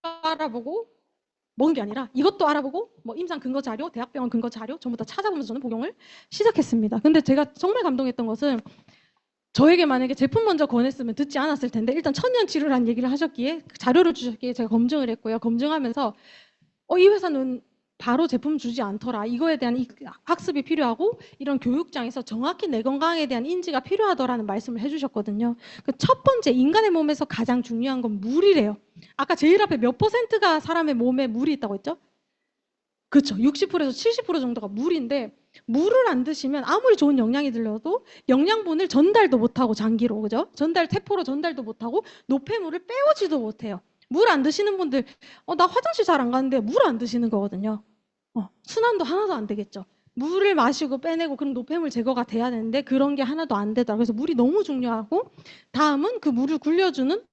[SPEAKER 2] 알아보고 먹은 게 아니라 이것도 알아보고 뭐 임상 근거 자료, 대학병원 근거 자료 전부 다 찾아보면서 저는 복용을 시작했습니다. 근데 제가 정말 감동했던 것은 저에게 만약에 제품 먼저 권했으면 듣지 않았을 텐데 일단 천연 치료라는 얘기를 하셨기에 자료를 주셨기에 제가 검증을 했고요. 검증하면서 이 회사는 바로 제품 주지 않더라. 이거에 대한 학습이 필요하고 이런 교육장에서 정확히 내 건강에 대한 인지가 필요하더라는 말씀을 해주셨거든요. 그 첫 번째, 인간의 몸에서 가장 중요한 건 물이래요. 아까 제일 앞에 몇 퍼센트가 사람의 몸에 물이 있다고 했죠? 그렇죠. 60%에서 70% 정도가 물인데 물을 안 드시면 아무리 좋은 영양이 들려도 영양분을 전달도 못하고 장기로, 그죠? 세포로 전달도 못하고 노폐물을 빼오지도 못해요. 물 안 드시는 분들, 나 화장실 잘 안 가는데 물 안 드시는 거거든요. 순환도 하나도 안 되겠죠. 물을 마시고 빼내고 그런 노폐물 제거가 돼야 되는데 그런 게 하나도 안 되더라고요. 그래서 물이 너무 중요하고 다음은 그 물을 굴려주는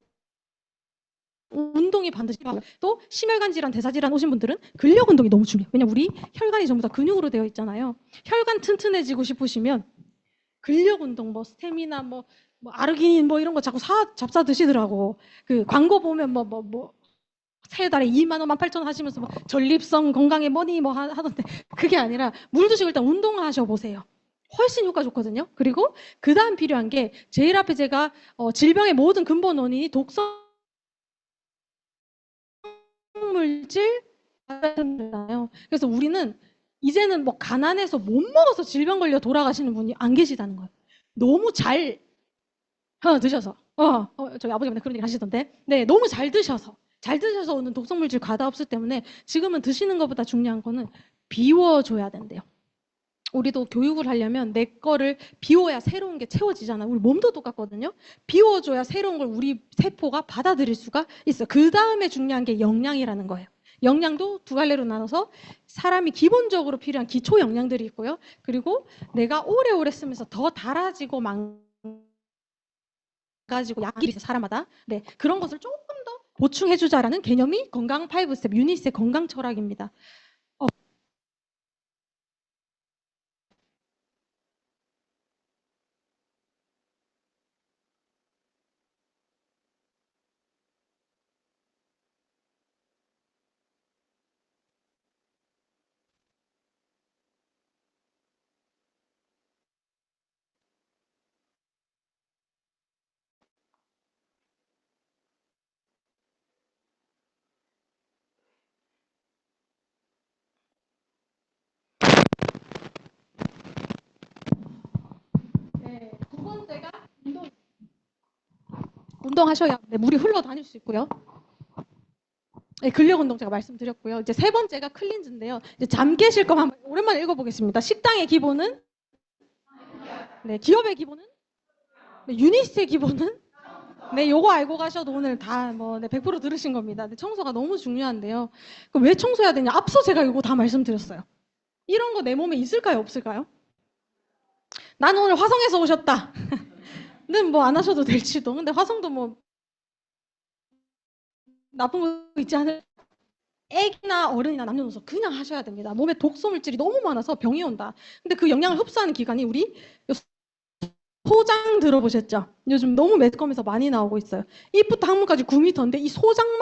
[SPEAKER 2] 운동이 반드시 필요하고 또 심혈관 질환, 대사 질환 오신 분들은 근력 운동이 너무 중요해요. 왜냐면 우리 혈관이 전부 다 근육으로 되어 있잖아요. 혈관 튼튼해지고 싶으시면 근력 운동, 뭐 스태미나, 뭐 아르기닌 뭐 이런 거 자꾸 잡사 드시더라고. 그 광고 보면 세 달에 2만 원, 18,000원 하시면서 뭐 전립선 건강에 뭐니 뭐 하던데 그게 아니라 물 드시고 일단 운동하셔 보세요. 훨씬 효과 좋거든요. 그리고 그 다음 필요한 게 제일 앞에 제가 질병의 모든 근본 원인이 독성 물질 잖아요. 그래서 우리는 이제는 뭐 가난해서 못 먹어서 질병 걸려 돌아가시는 분이 안 계시다는 거예요. 너무 잘 드셔서 저희 아버지가 그런 얘기 하시던데 네, 너무 잘 드셔서 오는 독성물질 과다흡수 때문에 지금은 드시는 것보다 중요한 거는 비워줘야 된대요. 우리도 교육을 하려면 내 거를 비워야 새로운 게 채워지잖아요. 우리 몸도 똑같거든요. 비워줘야 새로운 걸 우리 세포가 받아들일 수가 있어요. 그 다음에 중요한 게 영양이라는 거예요. 영양도 두 갈래로 나눠서 사람이 기본적으로 필요한 기초 영양들이 있고요. 그리고 내가 오래오래 쓰면서 더 달아지고 망가지고 약이 있어요. 사람마다. 네, 그런 것을 조금 더 보충해주자라는 개념이 건강 5스텝, 유니스의 건강 철학입니다. 네, 두 번째가 운동하셔야 물이 흘러다닐 수 있고요. 네, 근력 운동 제가 말씀드렸고요. 이제 세 번째가 클린즈인데요. 이제 잠 깨실 거만 오랜만에 읽어보겠습니다. 식당의 기본은 네, 기업의 기본은 네, 유니스의 기본은 네, 요거 알고 가셔도 오늘 다 100% 들으신 겁니다. 근데 청소가 너무 중요한데요. 그럼 왜 청소해야 되냐? 앞서 제가 이거 다 말씀드렸어요. 이런 거 내 몸에 있을까요? 없을까요? 나는 오늘 화성에서 오셨다. 는 뭐 안 하셔도 될지도. 근데 화성도 뭐 나쁜 거 있지 않을 애기나 어른이나 남녀노소 그냥 하셔야 됩니다. 몸에 독소 물질이 너무 많아서 병이 온다. 근데 그 영양을 흡수하는 기관이 우리 소장 들어보셨죠? 요즘 너무 매스컴에서 많이 나오고 있어요. 입부터 항문까지 9m인데 이 소장만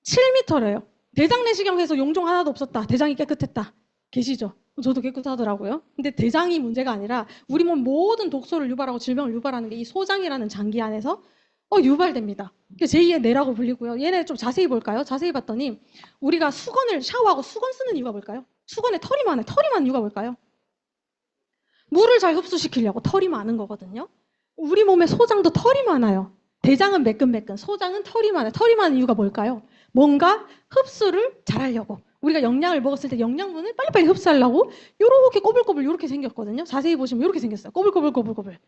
[SPEAKER 2] 7m래요. 대장 내시경해서 용종 하나도 없었다. 대장이 깨끗했다. 계시죠? 저도 깨끗하더라고요. 근데 대장이 문제가 아니라 우리 몸 모든 독소를 유발하고 질병을 유발하는 게 이 소장이라는 장기 안에서 유발됩니다. 제2의 뇌라고 불리고요. 얘네 좀 자세히 볼까요? 자세히 봤더니 우리가 수건을 샤워하고 수건 쓰는 이유가 뭘까요? 수건에 털이 많아요. 털이 많은 이유가 뭘까요? 물을 잘 흡수시키려고 털이 많은 거거든요. 우리 몸에 소장도 털이 많아요. 대장은 매끈매끈, 소장은 털이 많아요. 털이 많은 이유가 뭘까요? 뭔가 흡수를 잘하려고. 우리가 영양을 먹었을 때 영양분을 빨리빨리 흡수하려고 요렇게 꼬불꼬불 요렇게 생겼거든요. 자세히 보시면 요렇게 생겼어요. 꼬불꼬불.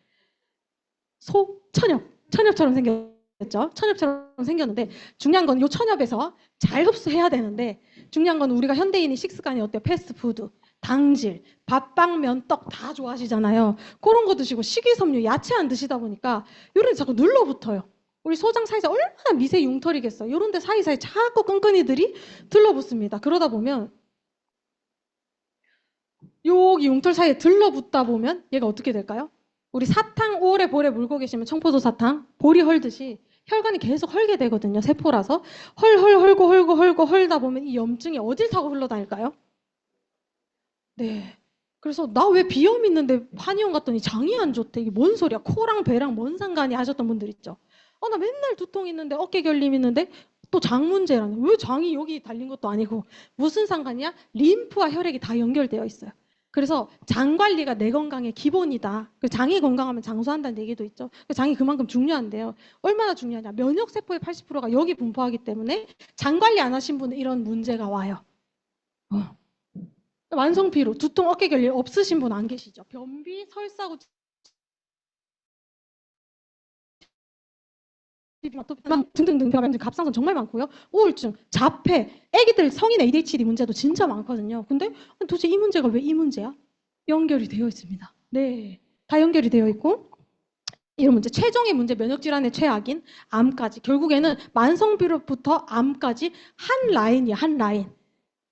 [SPEAKER 2] 천엽처럼 생겼죠. 천엽처럼 생겼는데 중요한 건 요 천엽에서 잘 흡수해야 되는데 중요한 건 우리가 현대인이 식습관이 어때요? 패스트푸드, 당질, 밥빵, 면떡 다 좋아하시잖아요. 그런 거 드시고 식이섬유, 야채 안 드시다 보니까 요런 데 자꾸 눌러붙어요. 우리 소장 사이사이 얼마나 미세 융털이겠어요. 요런 데 사이사이 자꾸 끈끈이들이 들러붙습니다. 그러다 보면 여기 융털 사이에 들러붙다 보면 얘가 어떻게 될까요? 우리 사탕 오래 볼에 물고 계시면 청포도 사탕 볼이 헐듯이 혈관이 계속 헐게 되거든요. 세포라서 헐고 헐다 보면 이 염증이 어딜 타고 흘러다닐까요? 네. 그래서 나 왜 비염 있는데 한의원 갔더니 장이 안 좋대. 이게 뭔 소리야? 코랑 배랑 뭔 상관이 하셨던 분들 있죠. 나 맨날 두통 있는데 어깨 결림 있는데 또 장 문제라는, 왜 장이 여기 달린 것도 아니고 무슨 상관이야? 림프와 혈액이 다 연결되어 있어요. 그래서 장 관리가 내 건강의 기본이다. 장이 건강하면 장수한다는 얘기도 있죠. 장이 그만큼 중요한데요. 얼마나 중요하냐? 면역 세포의 80%가 여기 분포하기 때문에 장 관리 안 하신 분은 이런 문제가 와요. 만성 피로, 두통, 어깨 결림 없으신 분 안 계시죠? 변비, 설사구 등등등 병 갑상선 정말 많고요. 우울증, 자폐, 애기들 성인 ADHD 문제도 진짜 많거든요. 근데 도대체 이 문제가 왜 이 문제야? 연결이 되어 있습니다. 네, 다 연결이 되어 있고 이런 문제, 최종의 문제, 면역질환의 최악인 암까지, 결국에는 만성비로부터 암까지 한 라인이야, 한 라인.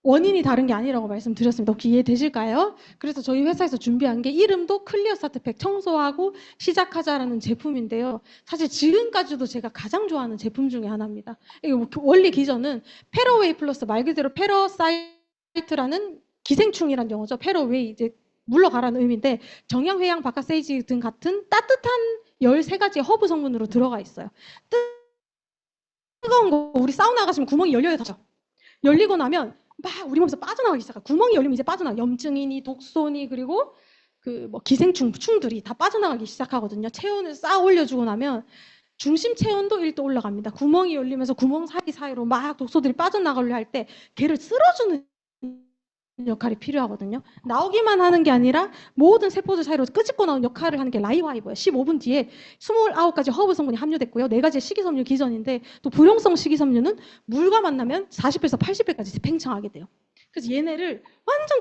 [SPEAKER 2] 원인이 다른 게 아니라고 말씀드렸습니다. 혹시 이해되실까요? 그래서 저희 회사에서 준비한 게 이름도 클리어 스타트팩, 청소하고 시작하자라는 제품인데요. 사실 지금까지도 제가 가장 좋아하는 제품 중에 하나입니다. 이게 원리 기전은 패러웨이 플러스, 말 그대로 패러사이트라는 기생충이란 용어죠. 패러웨이, 이제 물러가라는 의미인데 정향, 회양, 바카, 세이지 등 같은 따뜻한 13가지 허브 성분으로 들어가 있어요. 뜨거운 거, 우리 사우나 가시면 구멍이 열려야 되죠. 열리고 나면 막 우리 몸에서 빠져나가기 시작해요. 구멍이 열리면 이제 빠져나가. 염증이니 독소니 그리고 그 뭐 기생충들이 다 빠져나가기 시작하거든요. 체온을 쌓아 올려주고 나면 중심 체온도 1도 올라갑니다. 구멍이 열리면서 구멍 사이로 막 독소들이 빠져나가려 할 때 걔를 쓸어주는 역할이 필요하거든요. 나오기만 하는 게 아니라 모든 세포들 사이로 끄집고 나오는 역할을 하는 게 라이화이버예요. 15분 뒤에 29가지 허브 성분이 함유됐고요. 4가지 식이섬유 기전인데 또 불용성 식이섬유는 물과 만나면 40배에서 80배까지 팽창하게 돼요. 그래서 얘네를 완전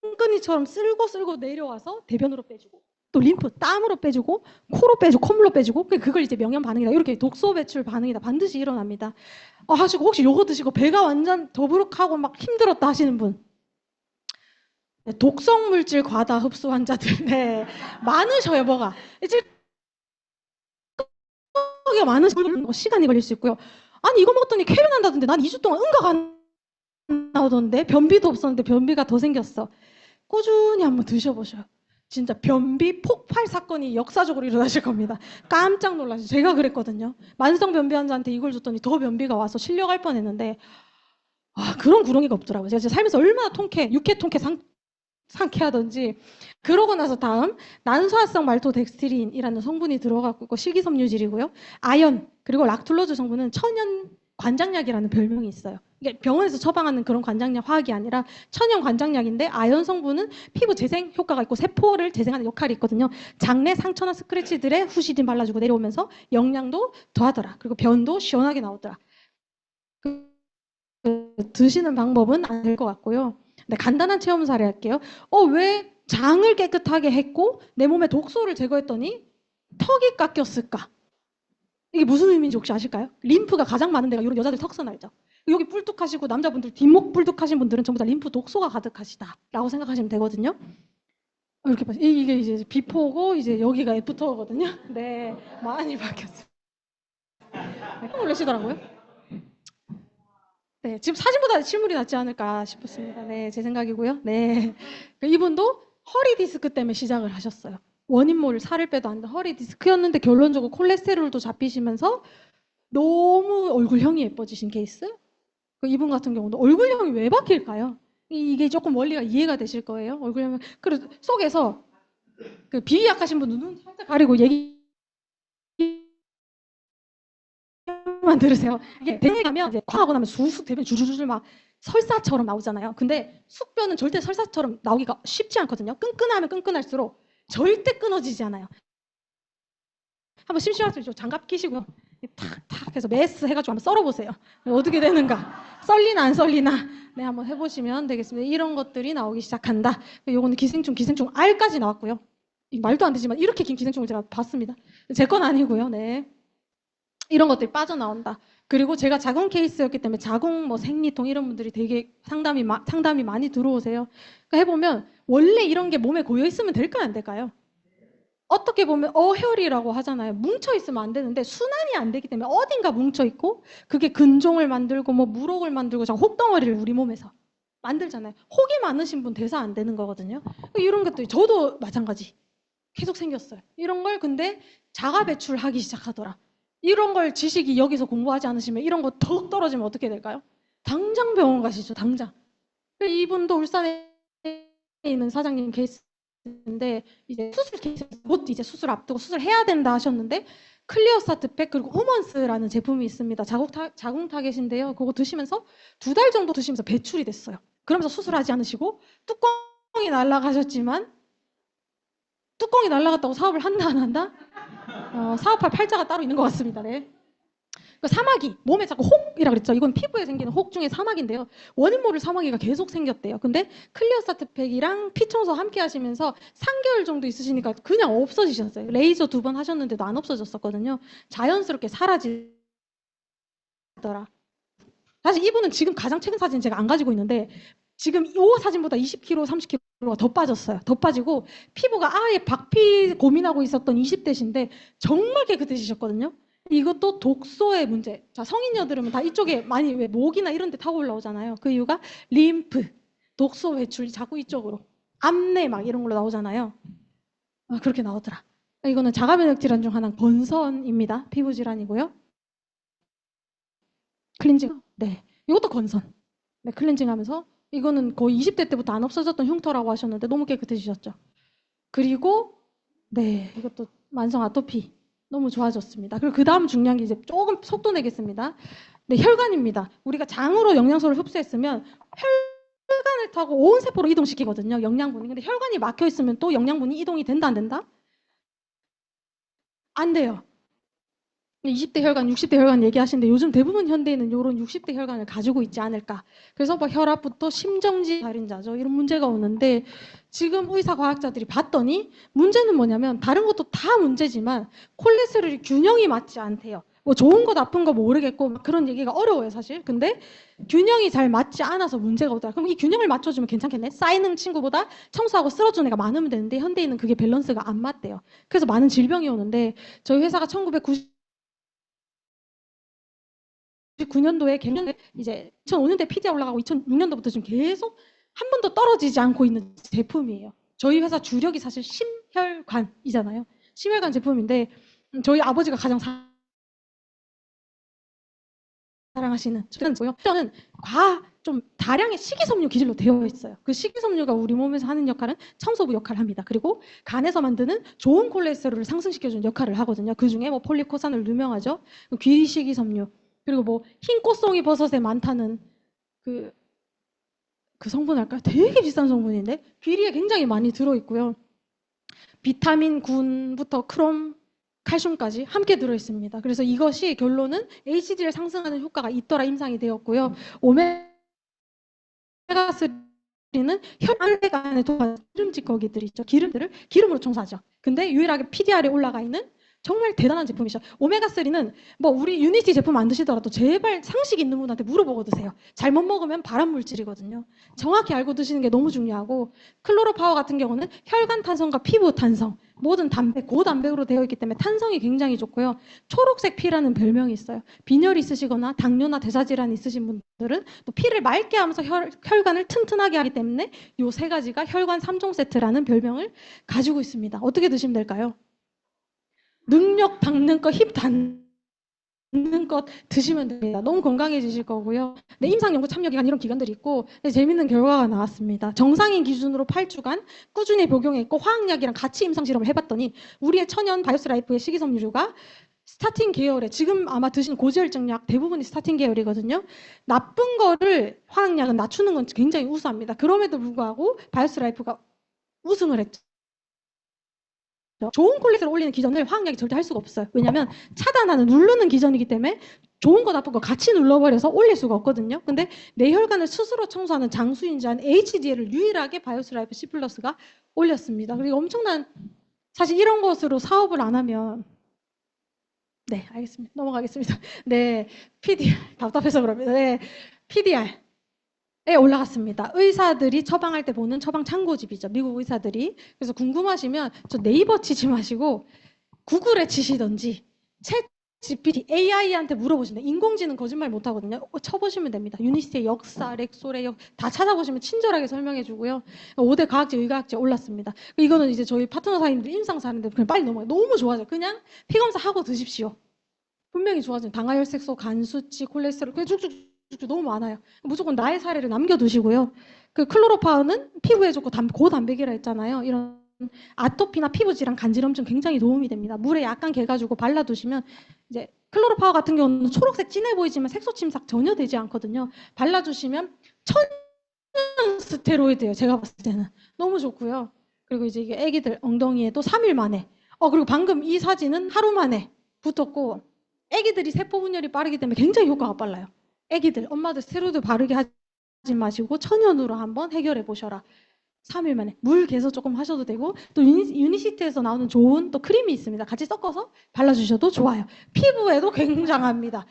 [SPEAKER 2] 끈끈이처럼 쓸고 내려와서 대변으로 빼주고 또 림프, 땀으로 빼주고 코로 빼주고 콧물로 빼주고 그걸 이제 명현 반응이다. 이렇게 독소 배출 반응이다. 반드시 일어납니다. 하시고 혹시 요거 드시고 배가 완전 더부룩하고 막 힘들었다 하시는 분, 네, 독성 물질 과다 흡수 환자들 네, 많으셔요. 뭐가 이제 많으시면 시간이 걸릴 수 있고요. 아니 이거 먹었더니 쾌변 난다던데 난 2주 동안 응가가 안 나오던데 변비도 없었는데 변비가 더 생겼어. 꾸준히 한번 드셔보셔요. 진짜 변비 폭발 사건이 역사적으로 일어나실 겁니다. 깜짝 놀라시죠. 제가 그랬거든요. 만성 변비 환자한테 이걸 줬더니 더 변비가 와서 실려갈 뻔했는데 그런 구렁이가 없더라고요. 제가 살면서 얼마나 육회 통쾌 상쾌하던지. 그러고 나서 다음 난소화성 말토덱스트린이라는 성분이 들어가고 있고 식이섬유질이고요. 아연 그리고 락툴로즈 성분은 천연 관장약이라는 별명이 있어요. 이게 병원에서 처방하는 그런 관장약 화학이 아니라 천연 관장약인데 아연 성분은 피부 재생 효과가 있고 세포를 재생하는 역할이 있거든요. 장내 상처나 스크래치들에 후시딘 발라주고 내려오면서 영양도 더하더라. 그리고 변도 시원하게 나오더라. 드시는 방법은 안 될 것 같고요. 네, 간단한 체험 사례 할게요. 왜 장을 깨끗하게 했고 내 몸에 독소를 제거했더니 턱이 깎였을까? 이게 무슨 의미인지 혹시 아실까요? 림프가 가장 많은 데가 이런 여자들 턱선 알죠? 여기 뿔뚝하시고 남자분들 뒷목 뿔뚝하신 분들은 전부 다 림프 독소가 가득하시다라고 생각하시면 되거든요. 이렇게 봐. 이게 이제 비포고 이제 여기가 애프터거든요. 네, 많이 바뀌었어요. 놀라시더라고요. 네, 지금 사진보다 실물이 낫지 않을까 싶었습니다. 네, 제 생각이고요. 네, 이분도 허리 디스크 때문에 시작을 하셨어요. 원인 모를 살을 빼도 안 돼. 허리 디스크였는데 결론적으로 콜레스테롤도 잡히시면서 너무 얼굴형이 예뻐지신 케이스. 이분 같은 경우도 얼굴형이 왜 바뀔까요? 이게 조금 원리가 이해가 되실 거예요. 얼굴형 그래서 속에서 그 비위 약하신 분은 눈 살짝 가리고 얘기만 들으세요. 이게 대변하면 이제 콱 하고 나면 쑥쑥 대변 줄줄줄 막 설사처럼 나오잖아요. 근데 숙변은 절대 설사처럼 나오기가 쉽지 않거든요. 끈끈하면 끈끈할수록 절대 끊어지지 않아요. 한번 심심하시면 장갑 끼시고요. 탁탁 해서 메스 해가지고 한번 썰어보세요. 어떻게 되는가? 썰리나 안 썰리나? 네, 한번 해보시면 되겠습니다. 이런 것들이 나오기 시작한다. 요거는 기생충 R까지 나왔고요. 말도 안 되지만 이렇게 긴 기생충을 제가 봤습니다. 제 건 아니고요. 네, 이런 것들이 빠져나온다. 그리고 제가 자궁 케이스였기 때문에 자궁 뭐 생리통 이런 분들이 되게 상담이 많이 들어오세요. 그러니까 해보면 원래 이런 게 몸에 고여 있으면 될까요, 안 될까요? 어떻게 보면 어혈이라고 하잖아요. 뭉쳐 있으면 안 되는데 순환이 안 되기 때문에 어딘가 뭉쳐 있고 그게 근종을 만들고 뭐 물혹을 만들고 혹덩어리를 우리 몸에서 만들잖아요. 혹이 많으신 분 대사 안 되는 거거든요. 이런 것들이 저도 마찬가지 계속 생겼어요. 이런 걸 근데 자가 배출하기 시작하더라. 이런 걸 지식이 여기서 공부하지 않으시면 이런 거 더 떨어지면 어떻게 될까요? 당장 병원 가시죠, 당장. 이분도 울산에 있는 사장님 케이스인데 이제 수술 케이스 곧 이제 수술 앞두고 수술해야 된다 하셨는데 클리어 스타트팩 그리고 호먼스라는 제품이 있습니다. 자궁 타겟인데요. 그거 드시면서 2달 정도 드시면서 배출이 됐어요. 그러면서 수술하지 않으시고 뚜껑이 날아가셨지만 뚜껑이 날아갔다고 사업을 한다 안 한다? 사업할 팔자가 따로 있는 것 같습니다. 네. 그 사마귀, 몸에 자꾸 혹이라 그랬죠. 이건 피부에 생기는 혹 중에 사마귀인데요. 원인 모를 사마귀가 계속 생겼대요. 근데 클리어 스타트팩이랑 피 청소 함께 하시면서 3개월 정도 있으시니까 그냥 없어지셨어요. 레이저 2번 하셨는데도 안 없어졌었거든요. 자연스럽게 사라지더라. 사실 이분은 지금 가장 최근 사진 제가 안 가지고 있는데 지금 이 사진보다 20kg, 30kg가 더 빠졌어요. 더 빠지고 피부가 아예 박피 고민하고 있었던 20대신데 정말 깨끗해지셨거든요. 이것도 독소의 문제. 자, 성인 여드름은 다 이쪽에 많이 왜 목이나 이런 데 타고 올라오잖아요. 그 이유가 림프, 독소 배출이 자꾸 이쪽으로. 암내 막 이런 걸로 나오잖아요. 그렇게 나오더라. 이거는 자가면역 질환 중 하나 건선입니다. 피부 질환이고요. 클렌징. 네. 이것도 건선. 네, 클렌징 하면서 이거는 거의 20대 때부터 안 없어졌던 흉터라고 하셨는데 너무 깨끗해지셨죠. 그리고 네, 이것도 만성 아토피 너무 좋아졌습니다. 그리고 그 다음 중요한 게 이제 조금 속도 내겠습니다. 네, 혈관입니다. 우리가 장으로 영양소를 흡수했으면 혈관을 타고 온 세포로 이동시키거든요. 영양분이. 근데 혈관이 막혀 있으면 또 영양분이 이동이 된다 안 된다? 안 돼요. 20대 혈관, 60대 혈관 얘기하시는데 요즘 대부분 현대인은 이런 60대 혈관을 가지고 있지 않을까. 그래서 뭐 혈압부터 심정지 살인자죠. 이런 문제가 오는데 지금 의사 과학자들이 봤더니 문제는 뭐냐면 다른 것도 다 문제지만 콜레스테롤이 균형이 맞지 않대요. 뭐 좋은 거 나쁜 거 모르겠고 막 그런 얘기가 어려워요 사실. 근데 균형이 잘 맞지 않아서 문제가 오더라. 그럼 이 균형을 맞춰주면 괜찮겠네. 쌓이는 친구보다 청소하고 쓸어주는 애가 많으면 되는데 현대인은 그게 밸런스가 안 맞대요. 그래서 많은 질병이 오는데 저희 회사가 1999년도에 개념 이제 2005년대 PD가 올라가고 2006년도부터 지금 계속 한 번도 떨어지지 않고 있는 제품이에요. 저희 회사 주력이 사실 심혈관이잖아요. 심혈관 제품인데 저희 아버지가 가장 사랑하시는 저는 좀 다량의 식이섬유 기질로 되어 있어요. 그 식이섬유가 우리 몸에서 하는 역할은 청소부 역할을 합니다. 그리고 간에서 만드는 좋은 콜레스테롤을 상승시켜주는 역할을 하거든요. 그 중에 뭐 폴리코산을 유명하죠. 귀리 식이섬유 그리고 뭐 흰꽃송이 버섯에 많다는 그 성분 할까요? 되게 비싼 성분인데 귀리에 굉장히 많이 들어있고요. 비타민, 균부터 크롬, 칼슘까지 함께 들어있습니다. 그래서 이것이 결론은 HDL 상승하는 효과가 있더라 임상이 되었고요. 오메가3는 혈관 안에 들어가는 기름질거기들 있죠. 기름들을 기름으로 청소하죠. 근데 유일하게 PDR에 올라가 있는 정말 대단한 제품이죠. 오메가3는 뭐 우리 유니티 제품 안 드시더라도 제발 상식 있는 분한테 물어보고 드세요. 잘못 먹으면 발암물질이거든요. 정확히 알고 드시는 게 너무 중요하고 클로로파워 같은 경우는 혈관 탄성과 피부 탄성 모든 단백, 고단백으로 되어 있기 때문에 탄성이 굉장히 좋고요. 초록색 피라는 별명이 있어요. 빈혈이 있으시거나 당뇨나 대사질환이 있으신 분들은 또 피를 맑게 하면서 혈관을 튼튼하게 하기 때문에 이 3가지가 혈관 3종 세트라는 별명을 가지고 있습니다. 어떻게 드시면 될까요? 능력 닦는 것, 힙 닿는 것 드시면 됩니다. 너무 건강해지실 거고요. 네, 임상연구 참여기관 이런 기관들이 있고 네, 재밌는 결과가 나왔습니다. 정상인 기준으로 8주간 꾸준히 복용했고 화학약이랑 같이 임상실험을 해봤더니 우리의 천연 바이오스라이프의 식이섬유류가 스타틴 계열의 지금 아마 드신 고지혈증약 대부분이 스타틴 계열이거든요. 나쁜 거를 화학약은 낮추는 건 굉장히 우수합니다. 그럼에도 불구하고 바이오스라이프가 우승을 했죠. 좋은 콜레스테롤 올리는 기전을 화학약이 절대 할 수가 없어요. 왜냐하면 차단하는 누르는 기전이기 때문에 좋은 거 나쁜 거 같이 눌러버려서 올릴 수가 없거든요. 근데 내 혈관을 스스로 청소하는 장수인자인 HDL을 유일하게 바이오스라이프 C 플러스가 올렸습니다. 그리고 엄청난 사실 이런 것으로 사업을 안 하면 네 알겠습니다. 넘어가겠습니다. 네 PDR 답답해서 그럽니다. 네 PDR 올라갔습니다. 의사들이 처방할 때 보는 처방 참고집이죠. 미국 의사들이. 그래서 궁금하시면 저 네이버 치지 마시고 구글에 치시던지 챗 GPT, AI한테 물어보시면 인공지능 거짓말 못하거든요. 쳐보시면 됩니다. 유니스트의 역사, 렉솔의 다 찾아보시면 친절하게 설명해 주고요. 5대 과학제, 의과학제 올랐습니다. 이거는 이제 저희 파트너 사인들 임상 사는데 그냥 빨리 넘어가요. 너무 좋아져요. 그냥 피검사 하고 드십시오. 분명히 좋아져요. 당화혈색소, 간 수치, 콜레스테롤, 그게 쭉쭉쭉 너무 많아요. 무조건 나의 사례를 남겨두시고요. 그 클로로파은은 피부에 좋고 고단백이라 했잖아요. 이런 아토피나 피부 질환, 간지럼증 굉장히 도움이 됩니다. 물에 약간 개가지고 발라두시면 이제 클로로파워 같은 경우는 초록색 진해 보이지만 색소 침삭 전혀 되지 않거든요. 발라주시면 천연 스테로이드예요. 제가 봤을 때는 너무 좋고요. 그리고 이제 이게 애기들 엉덩이에도 3일 만에 그리고 방금 이 사진은 하루 만에 붙었고 애기들이 세포 분열이 빠르기 때문에 굉장히 효과가 빨라요. 애기들, 엄마들 스테로이드 바르게 하지 마시고 천연으로 한번 해결해 보셔라. 3일 만에 물 개서 조금 하셔도 되고 또 유니시티에서 나오는 좋은 또 크림이 있습니다. 같이 섞어서 발라주셔도 좋아요. 피부에도 굉장합니다.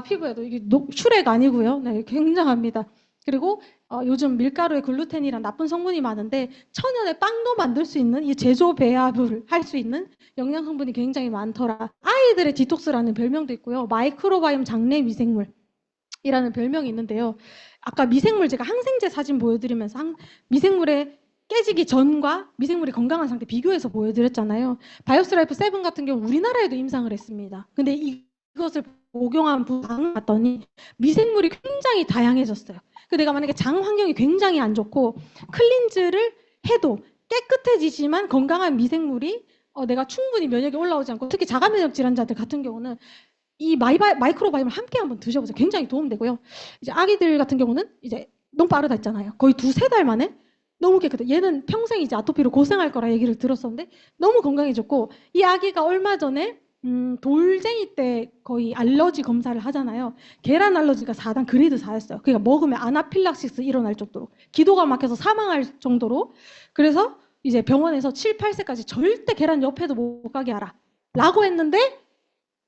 [SPEAKER 2] 피부에도 이게 슈렉 아니고요. 네, 굉장합니다. 그리고 요즘 밀가루에 글루텐이란 나쁜 성분이 많은데 천연의 빵도 만들 수 있는 이 제조 배합을 할 수 있는 영양 성분이 굉장히 많더라. 아이들의 디톡스라는 별명도 있고요. 마이크로바이옴 장내 미생물이라는 별명이 있는데요. 아까 미생물 제가 항생제 사진 보여드리면서 미생물의 깨지기 전과 미생물이 건강한 상태 비교해서 보여드렸잖아요. 바이오스라이프 7 같은 경우 우리나라에도 임상을 했습니다. 근데 이것을 복용한 분을 봤더니 미생물이 굉장히 다양해졌어요. 내가 만약에 장 환경이 굉장히 안 좋고 클린즈를 해도 깨끗해지지만 건강한 미생물이 내가 충분히 면역이 올라오지 않고 특히 자가면역 질환자들 같은 경우는 이 마이크로바이옴을 함께 한번 드셔보세요. 굉장히 도움되고요. 이제 아기들 같은 경우는 이제 너무 빠르다 했잖아요. 거의 2-3달 만에 너무 깨끗해. 얘는 평생 이제 아토피로 고생할 거라 얘기를 들었었는데 너무 건강해졌고 이 아기가 얼마 전에 돌쟁이 때 거의 알러지 검사를 하잖아요. 계란 알러지가 4단 그레이드 4였어요. 그러니까 먹으면 아나필락시스 일어날 정도로 기도가 막혀서 사망할 정도로 그래서 이제 병원에서 7-8세까지 절대 계란 옆에도 못 가게 하라 라고 했는데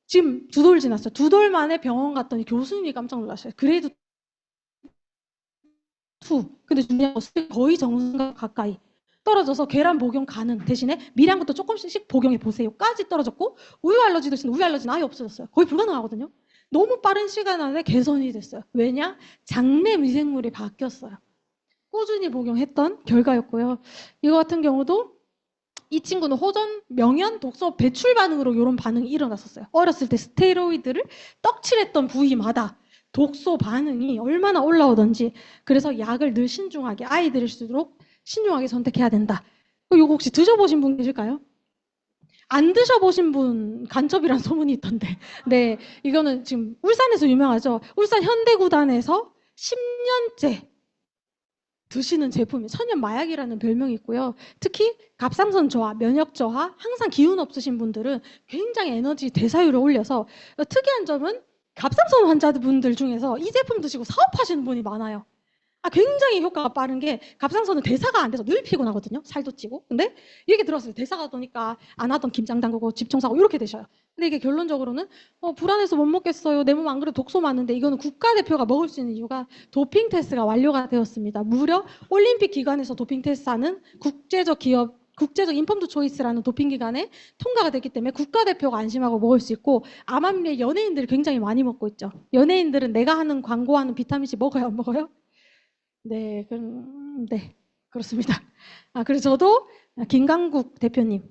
[SPEAKER 2] 지금 2돌 지났어요. 2돌 만에 병원 갔더니 교수님이 깜짝 놀랐어요. 그레이드 2. 근데 중요한 것은 거의 정상과 가까이 떨어져서 계란 복용 가능 대신에 미량부터 조금씩 복용해 보세요까지 떨어졌고 우유 알러지도 있으면 우유 알러지는 아예 없어졌어요. 거의 불가능하거든요. 너무 빠른 시간 안에 개선이 됐어요. 왜냐? 장내 미생물이 바뀌었어요. 꾸준히 복용했던 결과였고요. 이거 같은 경우도 이 친구는 호전, 명현, 독소 배출 반응으로 이런 반응이 일어났었어요. 어렸을 때 스테로이드를 떡칠했던 부위마다 독소 반응이 얼마나 올라오던지 그래서 약을 늘 신중하게 아이들일수록 신중하게 선택해야 된다. 이거 혹시 드셔보신 분 계실까요? 안 드셔보신 분 간첩이란 소문이 있던데 네, 이거는 지금 울산에서 유명하죠. 울산 현대구단에서 10년째 드시는 제품이 천연 마약이라는 별명이 있고요. 특히 갑상선 저하, 면역 저하, 항상 기운 없으신 분들은 굉장히 에너지 대사율을 올려서 특이한 점은 갑상선 환자분들 중에서 이 제품 드시고 사업하시는 분이 많아요. 굉장히 효과가 빠른 게 갑상선은 대사가 안 돼서 늘 피곤하거든요. 살도 찌고. 근데 이렇게 들었어요. 대사가 되니까 안 하던 김장 담그고 집 청소하고 이렇게 되셔요. 근데 이게 결론적으로는 불안해서 못 먹겠어요. 내 몸 안 그래도 독소 많은데 이거는 국가대표가 먹을 수 있는 이유가 도핑 테스트가 완료가 되었습니다. 무려 올림픽 기관에서 도핑 테스트하는 국제적 인펌드 초이스라는 도핑 기관에 통과가 됐기 때문에 국가대표가 안심하고 먹을 수 있고 암암리에 연예인들이 굉장히 많이 먹고 있죠. 연예인들은 내가 하는 광고하는 비타민C 먹어요? 안 먹어요? 네, 네, 그렇습니다. 그래서 저도 김강국 대표님,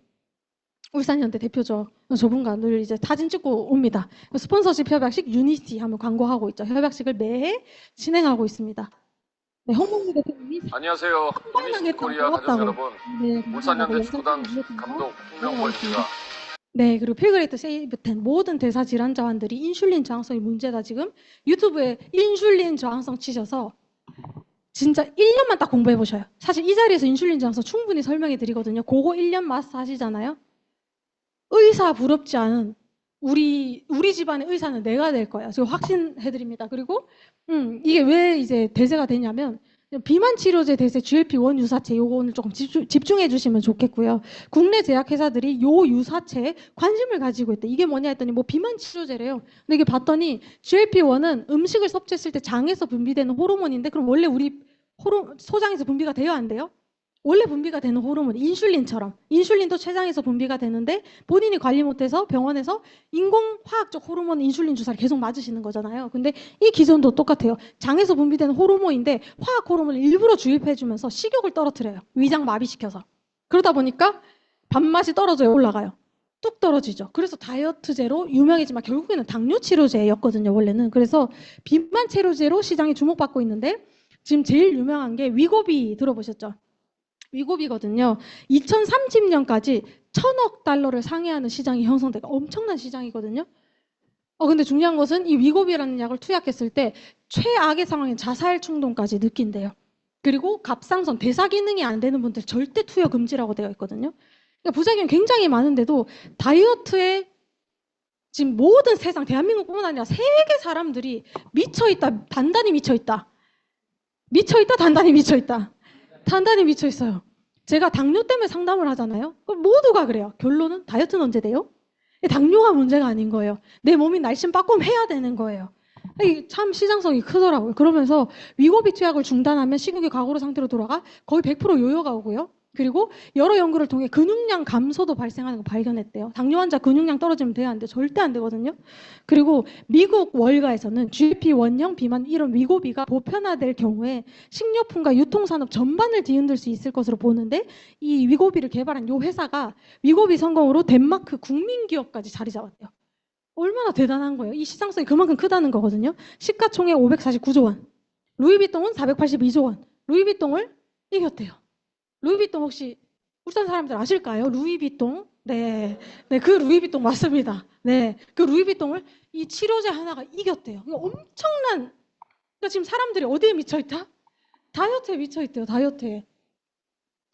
[SPEAKER 2] 울산현대 대표죠. 저분과 늘 이제 사진 찍고 옵니다. 스폰서십 협약식 유니티 하면 광고하고 있죠. 협약식을 매해 진행하고 있습니다. 네, 홍범기 대표님이
[SPEAKER 3] 안녕하세요. 유니티 코리아 가족 여러분.
[SPEAKER 2] 네,
[SPEAKER 3] 울산현대 축구단 감독 홍명보입니다.
[SPEAKER 2] 네, 그리고 필그레이트 세이브텐 모든 대사 질환 자환들이 인슐린 저항성이 문제다. 지금 유튜브에 인슐린 저항성 치셔서 진짜 1년만 딱 공부해 보셔요. 사실 이 자리에서 인슐린 저항성 충분히 설명해 드리거든요. 그거 1년 마스터 하시잖아요. 의사 부럽지 않은 우리 집안의 의사는 내가 될 거야. 제가 확신해 드립니다. 그리고 이게 왜 이제 대세가 되냐면 비만 치료제 대세 GLP-1 유사체 요거 오늘 조금 집중해 주시면 좋겠고요. 국내 제약회사들이 요 유사체에 관심을 가지고 있다. 이게 뭐냐 했더니 뭐 비만 치료제래요. 근데 이게 봤더니 GLP-1은 음식을 섭취했을 때 장에서 분비되는 호르몬인데 그럼 원래 우리 소장에서 분비가 돼요? 안 돼요? 원래 분비가 되는 호르몬, 인슐린처럼. 인슐린도 췌장에서 분비가 되는데 본인이 관리 못해서 병원에서 인공화학적 호르몬 인슐린 주사를 계속 맞으시는 거잖아요. 근데 이 기전도 똑같아요. 장에서 분비되는 호르몬인데 화학 호르몬을 일부러 주입해주면서 식욕을 떨어뜨려요. 위장 마비시켜서. 그러다 보니까 밥맛이 떨어져요. 올라가요. 뚝 떨어지죠. 그래서 다이어트제로 유명해지만 결국에는 당뇨 치료제였거든요, 원래는. 그래서 비만 치료제로 시장에 주목받고 있는데 지금 제일 유명한 게 위고비 들어보셨죠? 위고비거든요. 2030년까지 1,000억 달러를 상회하는 시장이 형성되고 엄청난 시장이거든요. 근데 중요한 것은 이 위고비라는 약을 투약했을 때 최악의 상황인 자살 충동까지 느낀대요. 그리고 갑상선, 대사 기능이 안 되는 분들 절대 투여 금지라고 되어 있거든요. 그러니까 부작용이 굉장히 많은데도 다이어트에 지금 모든 세상, 대한민국뿐만 아니라 세계 사람들이 미쳐있다, 단단히 미쳐있다. 미쳐있다, 단단히 미쳐있다. 단단히 미쳐있어요. 제가 당뇨 때문에 상담을 하잖아요. 그럼 모두가 그래요. 결론은 다이어트는 언제 돼요? 당뇨가 문제가 아닌 거예요. 내 몸이 날씬 빠꼼해야 되는 거예요. 이게 참 시장성이 크더라고요. 그러면서 위고비 투약을 중단하면 시국이 과거로 상태로 돌아가 거의 100% 요요가 오고요. 그리고 여러 연구를 통해 근육량 감소도 발생하는 거 발견했대요. 당뇨 환자 근육량 떨어지면 돼야 하는데 절대 안 되거든요. 그리고 미국 월가에서는 GLP-1형 비만 이런 위고비가 보편화될 경우에 식료품과 유통산업 전반을 뒤흔들 수 있을 것으로 보는데 이 위고비를 개발한 이 회사가 위고비 성공으로 덴마크 국민기업까지 자리 잡았대요. 얼마나 대단한 거예요. 이 시장성이 그만큼 크다는 거거든요. 시가총액 549조 원. 루이비통은 482조 원. 루이비통을 이겼대요. 루이비통 혹시 울산 사람들 아실까요? 루이비통. 네. 네, 그 루이비통 맞습니다. 네. 그 루이비통을 이 치료제 하나가 이겼대요. 이거 엄청난, 그러니까 지금 사람들이 어디에 미쳐있다? 다이어트에 미쳐있대요, 다이어트에.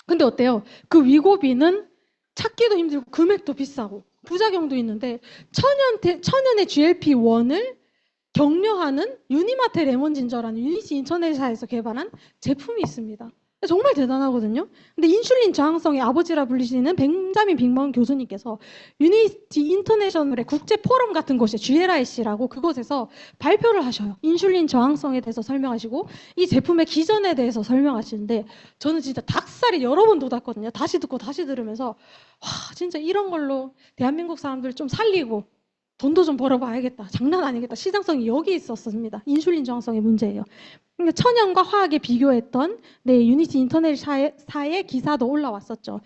[SPEAKER 2] 근데 어때요? 그 위고비는 찾기도 힘들고 금액도 비싸고 부작용도 있는데 천연의 GLP-1을 격려하는 유니마테 레몬진저라는 유니시 인터내셔널에서 개발한 제품이 있습니다. 정말 대단하거든요. 근데 인슐린 저항성의 아버지라 불리시는 벤자민 빅먼 교수님께서 유니티 인터내셔널의 국제 포럼 같은 곳에 GLIC라고 그곳에서 발표를 하셔요. 인슐린 저항성에 대해서 설명하시고 이 제품의 기전에 대해서 설명하시는데 저는 진짜 닭살이 여러 번 돋았거든요. 다시 듣고 다시 들으면서 와, 진짜 이런 걸로 대한민국 사람들 좀 살리고 돈도 좀 벌어봐야겠다. 장난 아니겠다. 시장성이 여기 있었습니다. 인슐린 저항성의 문제예요. 그러니까 천연과 화학에 비교했던 유니티 인터넷사의 기사도 올라왔었죠.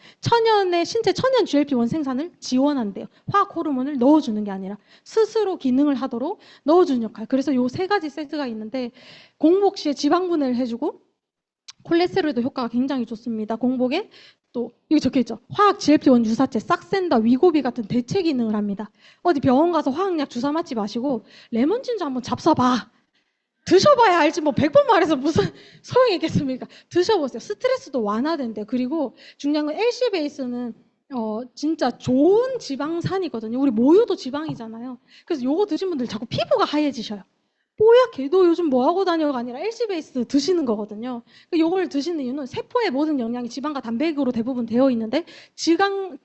[SPEAKER 2] 신체 천연 GLP-1 생산을 지원한대요. 화학 호르몬을 넣어주는 게 아니라 스스로 기능을 하도록 넣어주는 역할. 그래서 요 세 가지 세트가 있는데 공복 시에 지방 분해를 해주고 콜레스테롤도 효과가 굉장히 좋습니다. 공복에 또 여기 적혀있죠. 화학 GLP-1 유사체, 싹센다, 위고비 같은 대체 기능을 합니다. 어디 병원 가서 화학약 주사 맞지 마시고 레몬진저 한번 잡숴봐. 드셔봐야 알지 뭐 100번 말해서 무슨 소용이 있겠습니까? 드셔보세요. 스트레스도 완화된대요. 그리고 중요한 건 LC 베이스는 진짜 좋은 지방산이거든요. 우리 모유도 지방이잖아요. 그래서 요거 드신 분들 자꾸 피부가 하얘지셔요. 뽀얗게 너 요즘 뭐 하고 다녀가 아니라 LC 베이스 드시는 거거든요. 요걸 드시는 이유는 세포의 모든 영양이 지방과 단백으로 대부분 되어 있는데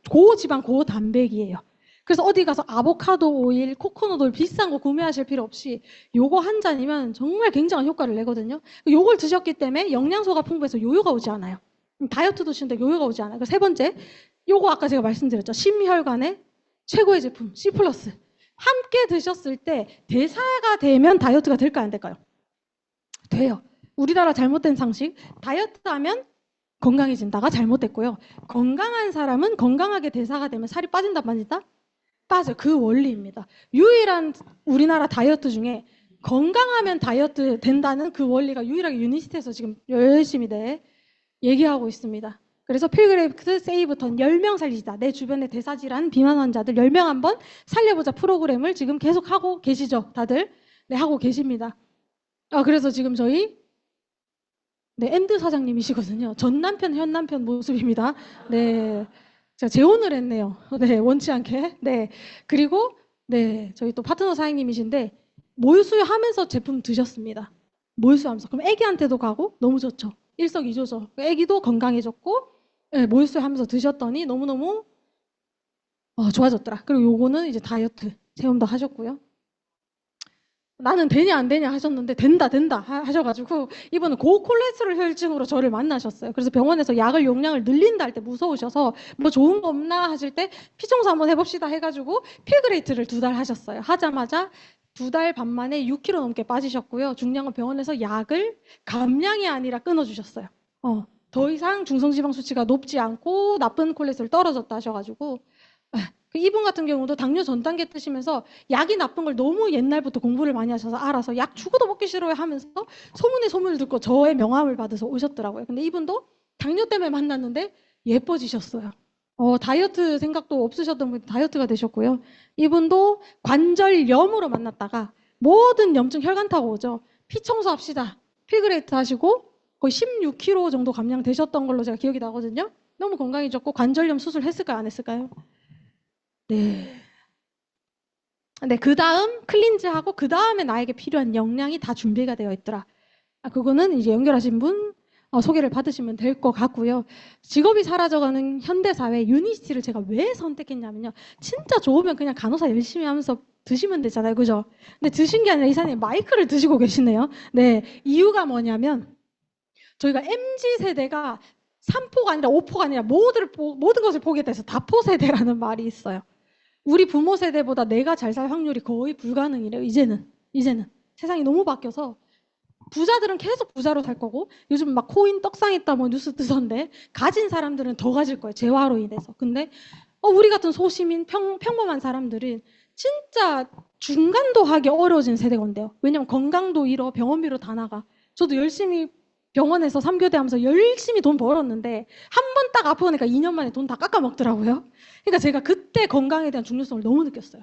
[SPEAKER 2] 고지방 고단백이에요. 그래서 어디 가서 아보카도 오일, 코코넛 오일 비싼 거 구매하실 필요 없이 요거 한 잔이면 정말 굉장한 효과를 내거든요. 요걸 드셨기 때문에 영양소가 풍부해서 요요가 오지 않아요. 다이어트 드시는데 요요가 오지 않아요. 세 번째, 요거 아까 제가 말씀드렸죠. 심혈관의 최고의 제품 C+. 함께 드셨을 때 대사가 되면 다이어트가 될까요? 안 될까요? 돼요. 우리나라 잘못된 상식, 다이어트하면 건강해진다가 잘못됐고요. 건강한 사람은 건강하게 대사가 되면 살이 빠진다 빠진다? 빠져. 그 원리입니다. 유일한 우리나라 다이어트 중에 건강하면 다이어트 된다는 그 원리가 유일하게 유니시티에서 지금 열심히 얘기하고 있습니다. 그래서 필그레이트 세이브턴 10명 살리자. 내 주변의 대사질환 비만 환자들 10명 한번 살려보자 프로그램을 지금 계속 하고 계시죠? 다들? 네, 하고 계십니다. 그래서 지금 저희 앤드 사장님이시거든요. 전 남편, 현 남편 모습입니다. 네. 제가 재혼을 했네요. 네, 원치 않게. 네. 그리고, 저희 또 파트너 사장님이신데, 모유수유하면서 제품 드셨습니다. 모유수유하면서. 그럼 애기한테도 가고, 너무 좋죠. 일석이조죠. 애기도 건강해졌고, 네, 모유수유하면서 드셨더니 너무너무 좋아졌더라. 그리고 요거는 이제 다이어트 체험도 하셨고요. 나는 되냐 안 되냐 하셨는데 된다 하셔가지고 이분은 고콜레스테롤 혈증으로 저를 만나셨어요. 그래서 병원에서 약을 용량을 늘린다 할 때 무서우셔서 뭐 좋은 거 없나 하실 때 피청소 한번 해봅시다 해가지고 필그레이트를 2달 하셨어요. 하자마자 2달 반 만에 6kg 넘게 빠지셨고요. 중량은 병원에서 약을 감량이 아니라 끊어주셨어요. 더 이상 중성지방 수치가 높지 않고 나쁜 콜레스테롤 떨어졌다 하셔가지고 이분 같은 경우도 당뇨 전 단계 뜨시면서 약이 나쁜 걸 너무 옛날부터 공부를 많이 하셔서 알아서 약 죽어도 먹기 싫어요 하면서 소문에 소문을 듣고 저의 명함을 받아서 오셨더라고요. 근데 이분도 당뇨 때문에 만났는데 예뻐지셨어요. 다이어트 생각도 없으셨던 분이 다이어트가 되셨고요. 이분도 관절염으로 만났다가 모든 염증 혈관 타고 오죠. 피 청소합시다. 필그레이트 하시고 거의 16kg 정도 감량되셨던 걸로 제가 기억이 나거든요. 너무 건강해졌고 관절염 수술 했을까요? 안 했을까요? 네. 네, 그 다음 클린즈하고 그 다음에 나에게 필요한 역량이 다 준비가 되어 있더라. 그거는 이제 연결하신 분 소개를 받으시면 될 것 같고요. 직업이 사라져가는 현대사회 유니시티를 제가 왜 선택했냐면요. 진짜 좋으면 그냥 간호사 열심히 하면서 드시면 되잖아요. 그죠? 근데 드신 게 아니라 이사님 마이크를 드시고 계시네요. 네, 이유가 뭐냐면 저희가 MZ세대가 3포가 아니라 5포가 아니라 모든 것을 포기했다 해서 다포세대라는 말이 있어요. 우리 부모 세대보다 내가 잘 살 확률이 거의 불가능이래요. 이제는 세상이 너무 바뀌어서 부자들은 계속 부자로 살 거고 요즘 막 코인 떡상했다 뭐 뉴스 뜨던데 가진 사람들은 더 가질 거예요. 재화로 인해서. 근데 우리 같은 소시민 평범한 사람들은 진짜 중간도 하기 어려워진 세대가 온대요. 왜냐면 건강도 잃어 병원비로 다 나가. 저도 열심히 병원에서 3교대 하면서 열심히 돈 벌었는데 한 번 딱 아프니까 2년 만에 돈 다 깎아먹더라고요. 그러니까 제가 그때 건강에 대한 중요성을 너무 느꼈어요.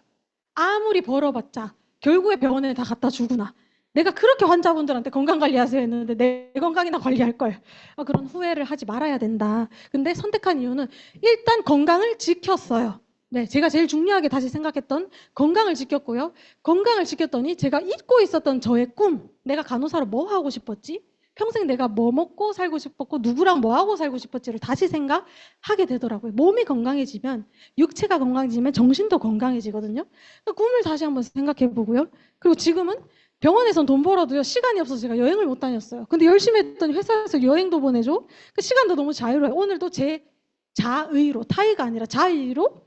[SPEAKER 2] 아무리 벌어봤자 결국에 병원에 다 갖다 주구나. 내가 그렇게 환자분들한테 건강관리하세요 했는데 내 건강이나 관리할 걸. 그런 후회를 하지 말아야 된다. 근데 선택한 이유는 일단 건강을 지켰어요. 네, 제가 제일 중요하게 다시 생각했던 건강을 지켰고요. 건강을 지켰더니 제가 잊고 있었던 저의 꿈, 내가 간호사로 뭐 하고 싶었지? 평생 내가 뭐 먹고 살고 싶었고 누구랑 뭐 하고 살고 싶었지를 다시 생각하게 되더라고요. 몸이 건강해지면 육체가 건강해지면 정신도 건강해지거든요. 꿈을 다시 한번 생각해 보고요. 그리고 지금은 병원에선 돈 벌어도요 시간이 없어서 제가 여행을 못 다녔어요. 근데 열심히 했더니 회사에서 여행도 보내줘. 그 시간도 너무 자유로워요. 오늘도 제 자의로, 타의가 아니라 자의로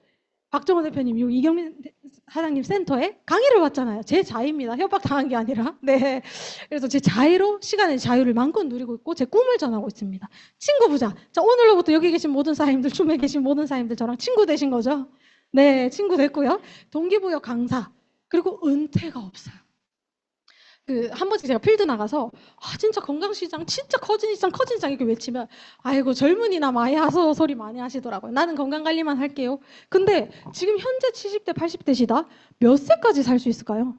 [SPEAKER 2] 박정원 대표님, 이경민 사장님 센터에 강의를 왔잖아요. 제 자의입니다. 협박당한 게 아니라. 네. 그래서 제 자의로 시간의 자유를 마음껏 누리고 있고 제 꿈을 전하고 있습니다. 친구 부자. 자, 오늘로부터 여기 계신 모든 사장님들, 춤에 계신 모든 사장님들 저랑 친구 되신 거죠? 네, 친구 됐고요. 동기부여 강사. 그리고 은퇴가 없어요. 한 번씩 제가 필드 나가서 진짜 건강시장 진짜 커진 시장 이렇게 외치면 아이고 젊은이나 많이 하소 소리 많이 하시더라고요. 나는 건강관리만 할게요. 근데 지금 현재 70대 80대시다 몇 세까지 살 수 있을까요?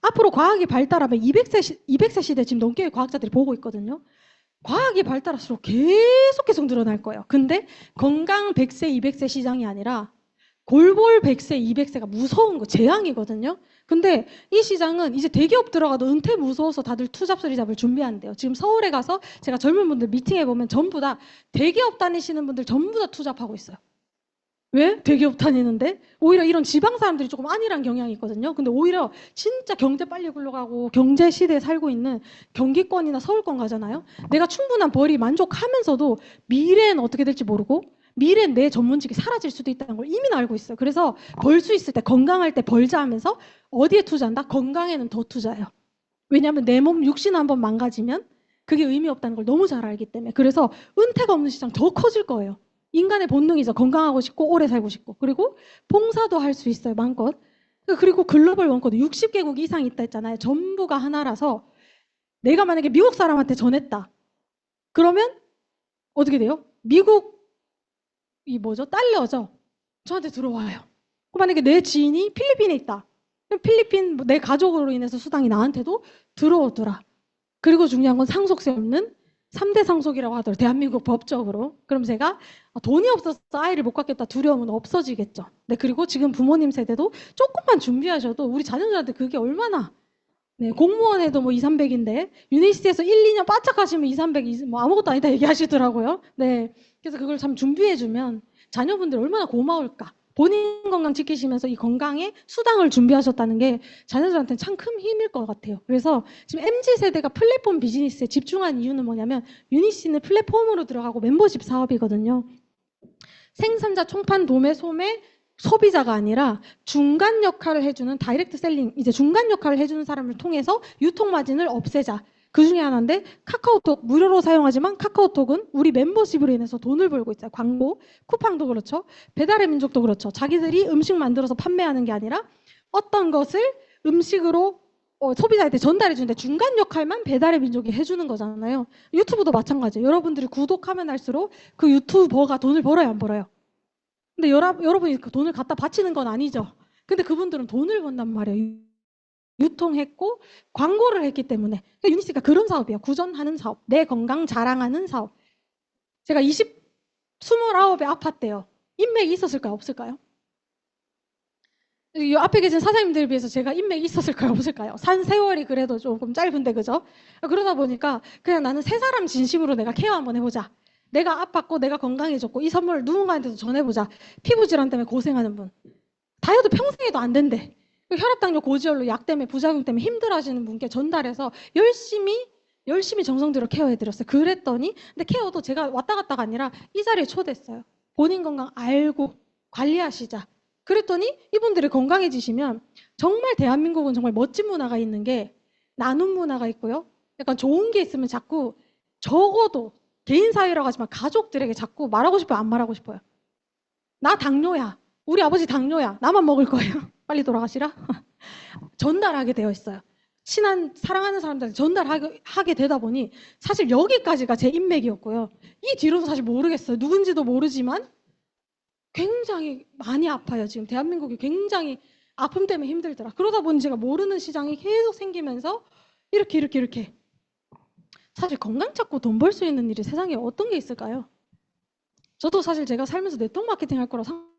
[SPEAKER 2] 앞으로 과학이 발달하면 200세 시대 지금 넘게 과학자들이 보고 있거든요. 과학이 발달할수록 계속 늘어날 거예요. 근데 건강 100세 200세 시장이 아니라 골골 100세 200세가 무서운 거 재앙이거든요. 근데 이 시장은 이제 대기업 들어가도 은퇴 무서워서 다들 투잡소리 잡을 준비한대요. 지금 서울에 가서 제가 젊은 분들 미팅해 보면 전부 다 대기업 다니시는 분들 전부 다 투잡하고 있어요. 왜? 대기업 다니는데? 오히려 이런 지방 사람들이 조금 안일한 경향이 있거든요. 근데 오히려 진짜 경제 빨리 굴러가고 경제 시대에 살고 있는 경기권이나 서울권 가잖아요. 내가 충분한 벌이 만족하면서도 미래는 어떻게 될지 모르고 미래는 내 전문직이 사라질 수도 있다는 걸 이미 알고 있어요. 그래서 벌 수 있을 때 건강할 때 벌자 하면서 어디에 투자한다? 건강에는 더 투자해요. 왜냐하면 내 몸 육신 한번 망가지면 그게 의미 없다는 걸 너무 잘 알기 때문에. 그래서 은퇴가 없는 시장 더 커질 거예요. 인간의 본능이죠. 건강하고 싶고 오래 살고 싶고. 그리고 봉사도 할 수 있어요. 마음껏. 그리고 글로벌 원코드 60개국 이상 있다 했잖아요. 전부가 하나라서 내가 만약에 미국 사람한테 전했다. 그러면 어떻게 돼요? 미국 달러죠. 저한테 들어와요. 만약에 내 지인이 필리핀에 있다. 그럼 필리핀 내 가족으로 인해서 수당이 나한테도 들어오더라. 그리고 중요한 건 상속세 없는 3대 상속이라고 하더라고요. 대한민국 법적으로. 그럼 제가 돈이 없어서 아이를 못 갖겠다 두려움은 없어지겠죠. 네, 그리고 지금 부모님 세대도 조금만 준비하셔도 우리 자녀들한테 그게 얼마나 공무원에도 뭐 2, 300인데 유니시티에서 1, 2년 바짝 하시면 2, 300 뭐 아무것도 아니다 얘기하시더라고요. 네, 그래서 그걸 참 준비해주면 자녀분들 얼마나 고마울까. 본인 건강 지키시면서 이 건강에 수당을 준비하셨다는 게 자녀들한테는 참 큰 힘일 것 같아요. 그래서 지금 MZ세대가 플랫폼 비즈니스에 집중한 이유는 뭐냐면 유니시티는 플랫폼으로 들어가고 멤버십 사업이거든요. 생산자, 총판, 도매, 소매, 소비자가 아니라 중간 역할을 해주는 다이렉트 셀링, 이제 중간 역할을 해주는 사람을 통해서 유통 마진을 없애자. 그 중에 하나인데 카카오톡 무료로 사용하지만 카카오톡은 우리 멤버십으로 인해서 돈을 벌고 있어요. 광고, 쿠팡도 그렇죠. 배달의 민족도 그렇죠. 자기들이 음식 만들어서 판매하는 게 아니라 어떤 것을 음식으로 소비자한테 전달해 주는데 중간 역할만 배달의 민족이 해주는 거잖아요. 유튜브도 마찬가지예요. 여러분들이 구독하면 할수록 그 유튜버가 돈을 벌어요, 안 벌어요? 근데 여러분이 그 돈을 갖다 바치는 건 아니죠. 근데 그분들은 돈을 번단 말이에요. 유통했고 광고를 했기 때문에. 그러니까 유니스가 그런 사업이에요. 구전하는 사업, 내 건강 자랑하는 사업. 제가 29에 아팠대요. 인맥이 있었을까요? 없을까요? 이 앞에 계신 사장님들에 비해서 제가 인맥이 있었을까요? 없을까요? 산 세월이 그래도 조금 짧은데 그죠? 그러다 보니까 그냥 나는 세 사람 진심으로 내가 케어 한번 해보자. 내가 아팠고 내가 건강해졌고 이 선물을 누군가한테도 전해보자. 피부질환 때문에 고생하는 분. 다이어트 평생에도 안 된대. 혈압당뇨 고지혈로 약 때문에 부작용 때문에 힘들어하시는 분께 전달해서 열심히 정성 들여 케어해드렸어요. 그랬더니 근데 케어도 제가 왔다 갔다가 아니라 이 자리에 초대했어요. 본인 건강 알고 관리하시자. 그랬더니 이분들이 건강해지시면 정말 대한민국은 정말 멋진 문화가 있는 게 나눔 문화가 있고요. 약간 좋은 게 있으면 자꾸 적어도 개인 사회라고 하지만 가족들에게 자꾸 말하고 싶어요? 안 말하고 싶어요? 나 당뇨야. 우리 아버지 당뇨야. 나만 먹을 거예요. 빨리 돌아가시라. 전달하게 되어 있어요. 친한 사랑하는 사람들한테 전달하게 되다 보니 사실 여기까지가 제 인맥이었고요. 이 뒤로도 사실 모르겠어요. 누군지도 모르지만 굉장히 많이 아파요. 지금 대한민국이 굉장히 아픔 때문에 힘들더라. 그러다 보니 제가 모르는 시장이 계속 생기면서 이렇게 사실 건강 찾고 돈 벌 수 있는 일이 세상에 어떤 게 있을까요? 저도 사실 제가 살면서 네트워크 마케팅 할 거라 상상도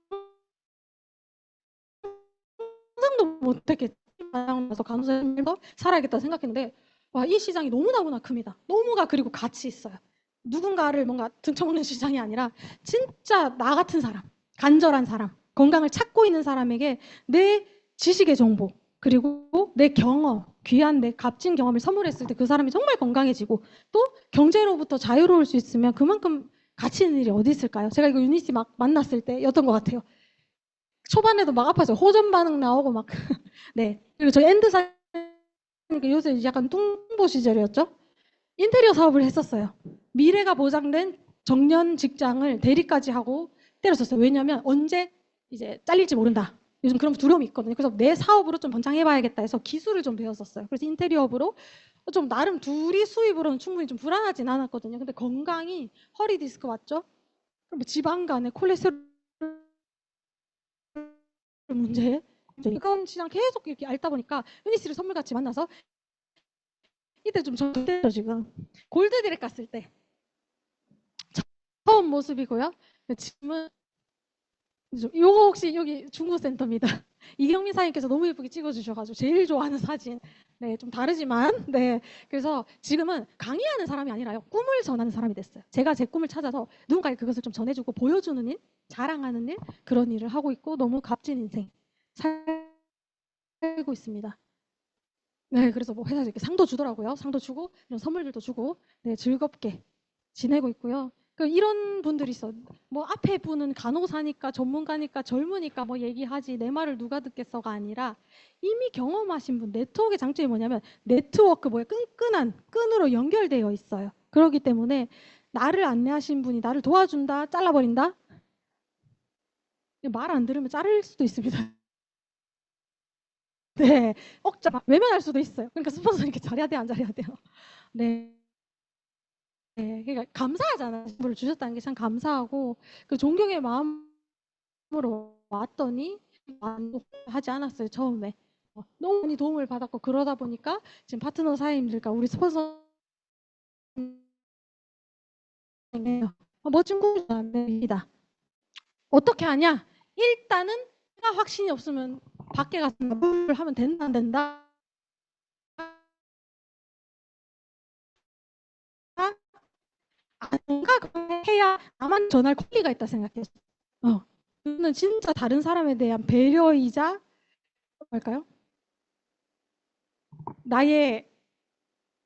[SPEAKER 2] 못했겠지. 나서 간호사님도 살아야겠다 생각했는데 와, 이 시장이 너무나 큽니다. 너무가 그리고 가치 있어요. 누군가를 뭔가 등쳐먹는 시장이 아니라 진짜 나 같은 사람, 간절한 사람, 건강을 찾고 있는 사람에게 내 지식의 정보 그리고 내 경험, 귀한 내 값진 경험을 선물했을 때 그 사람이 정말 건강해지고 또 경제로부터 자유로울 수 있으면 그만큼 가치 있는 일이 어디 있을까요? 제가 이거 유니티 막 만났을 때였던 것 같아요. 초반에도 막 아파서 호전 반응 나오고 막 네. 그리고 저희 엔드사니까 요새 약간 뚱보 시절이었죠. 인테리어 사업을 했었어요. 미래가 보장된 정년 직장을 대리까지 하고 때렸었어요. 왜냐하면 언제 이제 잘릴지 모른다. 요즘 그런 두려움이 있거든요. 그래서 내 사업으로 좀 번창해봐야겠다 해서 기술을 좀 배웠었어요. 그래서 인테리어업으로 좀 나름 둘이 수입으로는 충분히 좀 불안하진 않았거든요. 근데 건강이 허리 디스크 왔죠? 지방간에 콜레스테롤 문제 이건 시장 계속 이렇게 앓다 보니까 유니스를 선물같이 만나서 이때 좀 전대죠. 지금 골드디렉 갔을 때 처음 모습이고요. 지금은 요거 혹시 여기 중고센터입니다. 이경민 사장님께서 너무 예쁘게 찍어주셔가지고 제일 좋아하는 사진. 네, 좀 다르지만 네. 그래서 지금은 강의하는 사람이 아니라요. 꿈을 전하는 사람이 됐어요. 제가 제 꿈을 찾아서 누군가에게 그것을 좀 전해주고 보여주는 일, 자랑하는 일 그런 일을 하고 있고 너무 값진 인생 살고 있습니다. 네, 그래서 뭐 회사에서 이렇게 상도 주더라고요. 상도 주고 이런 선물들도 주고 네, 즐겁게 지내고 있고요. 이런 분들이 있어. 뭐 앞에 분은 간호사니까 전문가니까 젊으니까 뭐 얘기하지 내 말을 누가 듣겠어가 아니라 이미 경험하신 분 네트워크의 장점이 뭐냐면 네트워크 끈끈한 끈으로 연결되어 있어요. 그렇기 때문에 나를 안내하신 분이 나를 도와준다 잘라버린다 말 안 들으면 자를 수도 있습니다. 네, 억자 외면할 수도 있어요. 그러니까 스폰서 이렇게 잘해야 돼 안 잘해야 돼요. 네. 네, 그러니까 감사하잖아요. 선물을 주셨다는 게 참 감사하고 그 존경의 마음으로 왔더니 만족하지 않았어요. 처음에 너무 많이 도움을 받았고 그러다 보니까 지금 파트너 사장님들과 우리 스폰서 멋진 꿈입니다. 어떻게 하냐? 일단은 내가 확신이 없으면 밖에 가서 뭘 하면 된다 안 된다. 뭔가 해야 나만 전할 권리가 있다 생각했어. 그거는 진짜 다른 사람에 대한 배려이자 뭘까요? 나의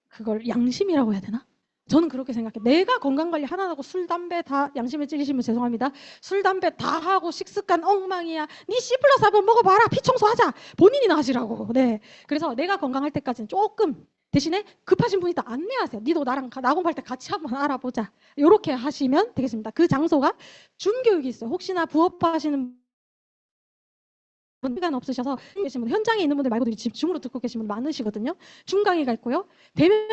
[SPEAKER 2] 그걸 양심이라고 해야 되나? 저는 그렇게 생각해. 내가 건강관리 하나 하고 술, 담배 다 양심에 찔리시면 죄송합니다. 술, 담배 다 하고 식습관 엉망이야. 니 C+1 먹어봐라. 피청소하자. 본인이나 하시라고. 네. 그래서 내가 건강할 때까지는 조금 대신에 급하신 분이 다 안내하세요. 니도 나랑 낙원할 때 같이 한번 알아보자. 이렇게 하시면 되겠습니다. 그 장소가 줌교육이 있어요. 혹시나 부업하시는 시간 없으셔서 계신 분, 현장에 있는 분들 말고도 지금 줌으로 듣고 계신 분 많으시거든요. 줌 강의가 있고요. 대면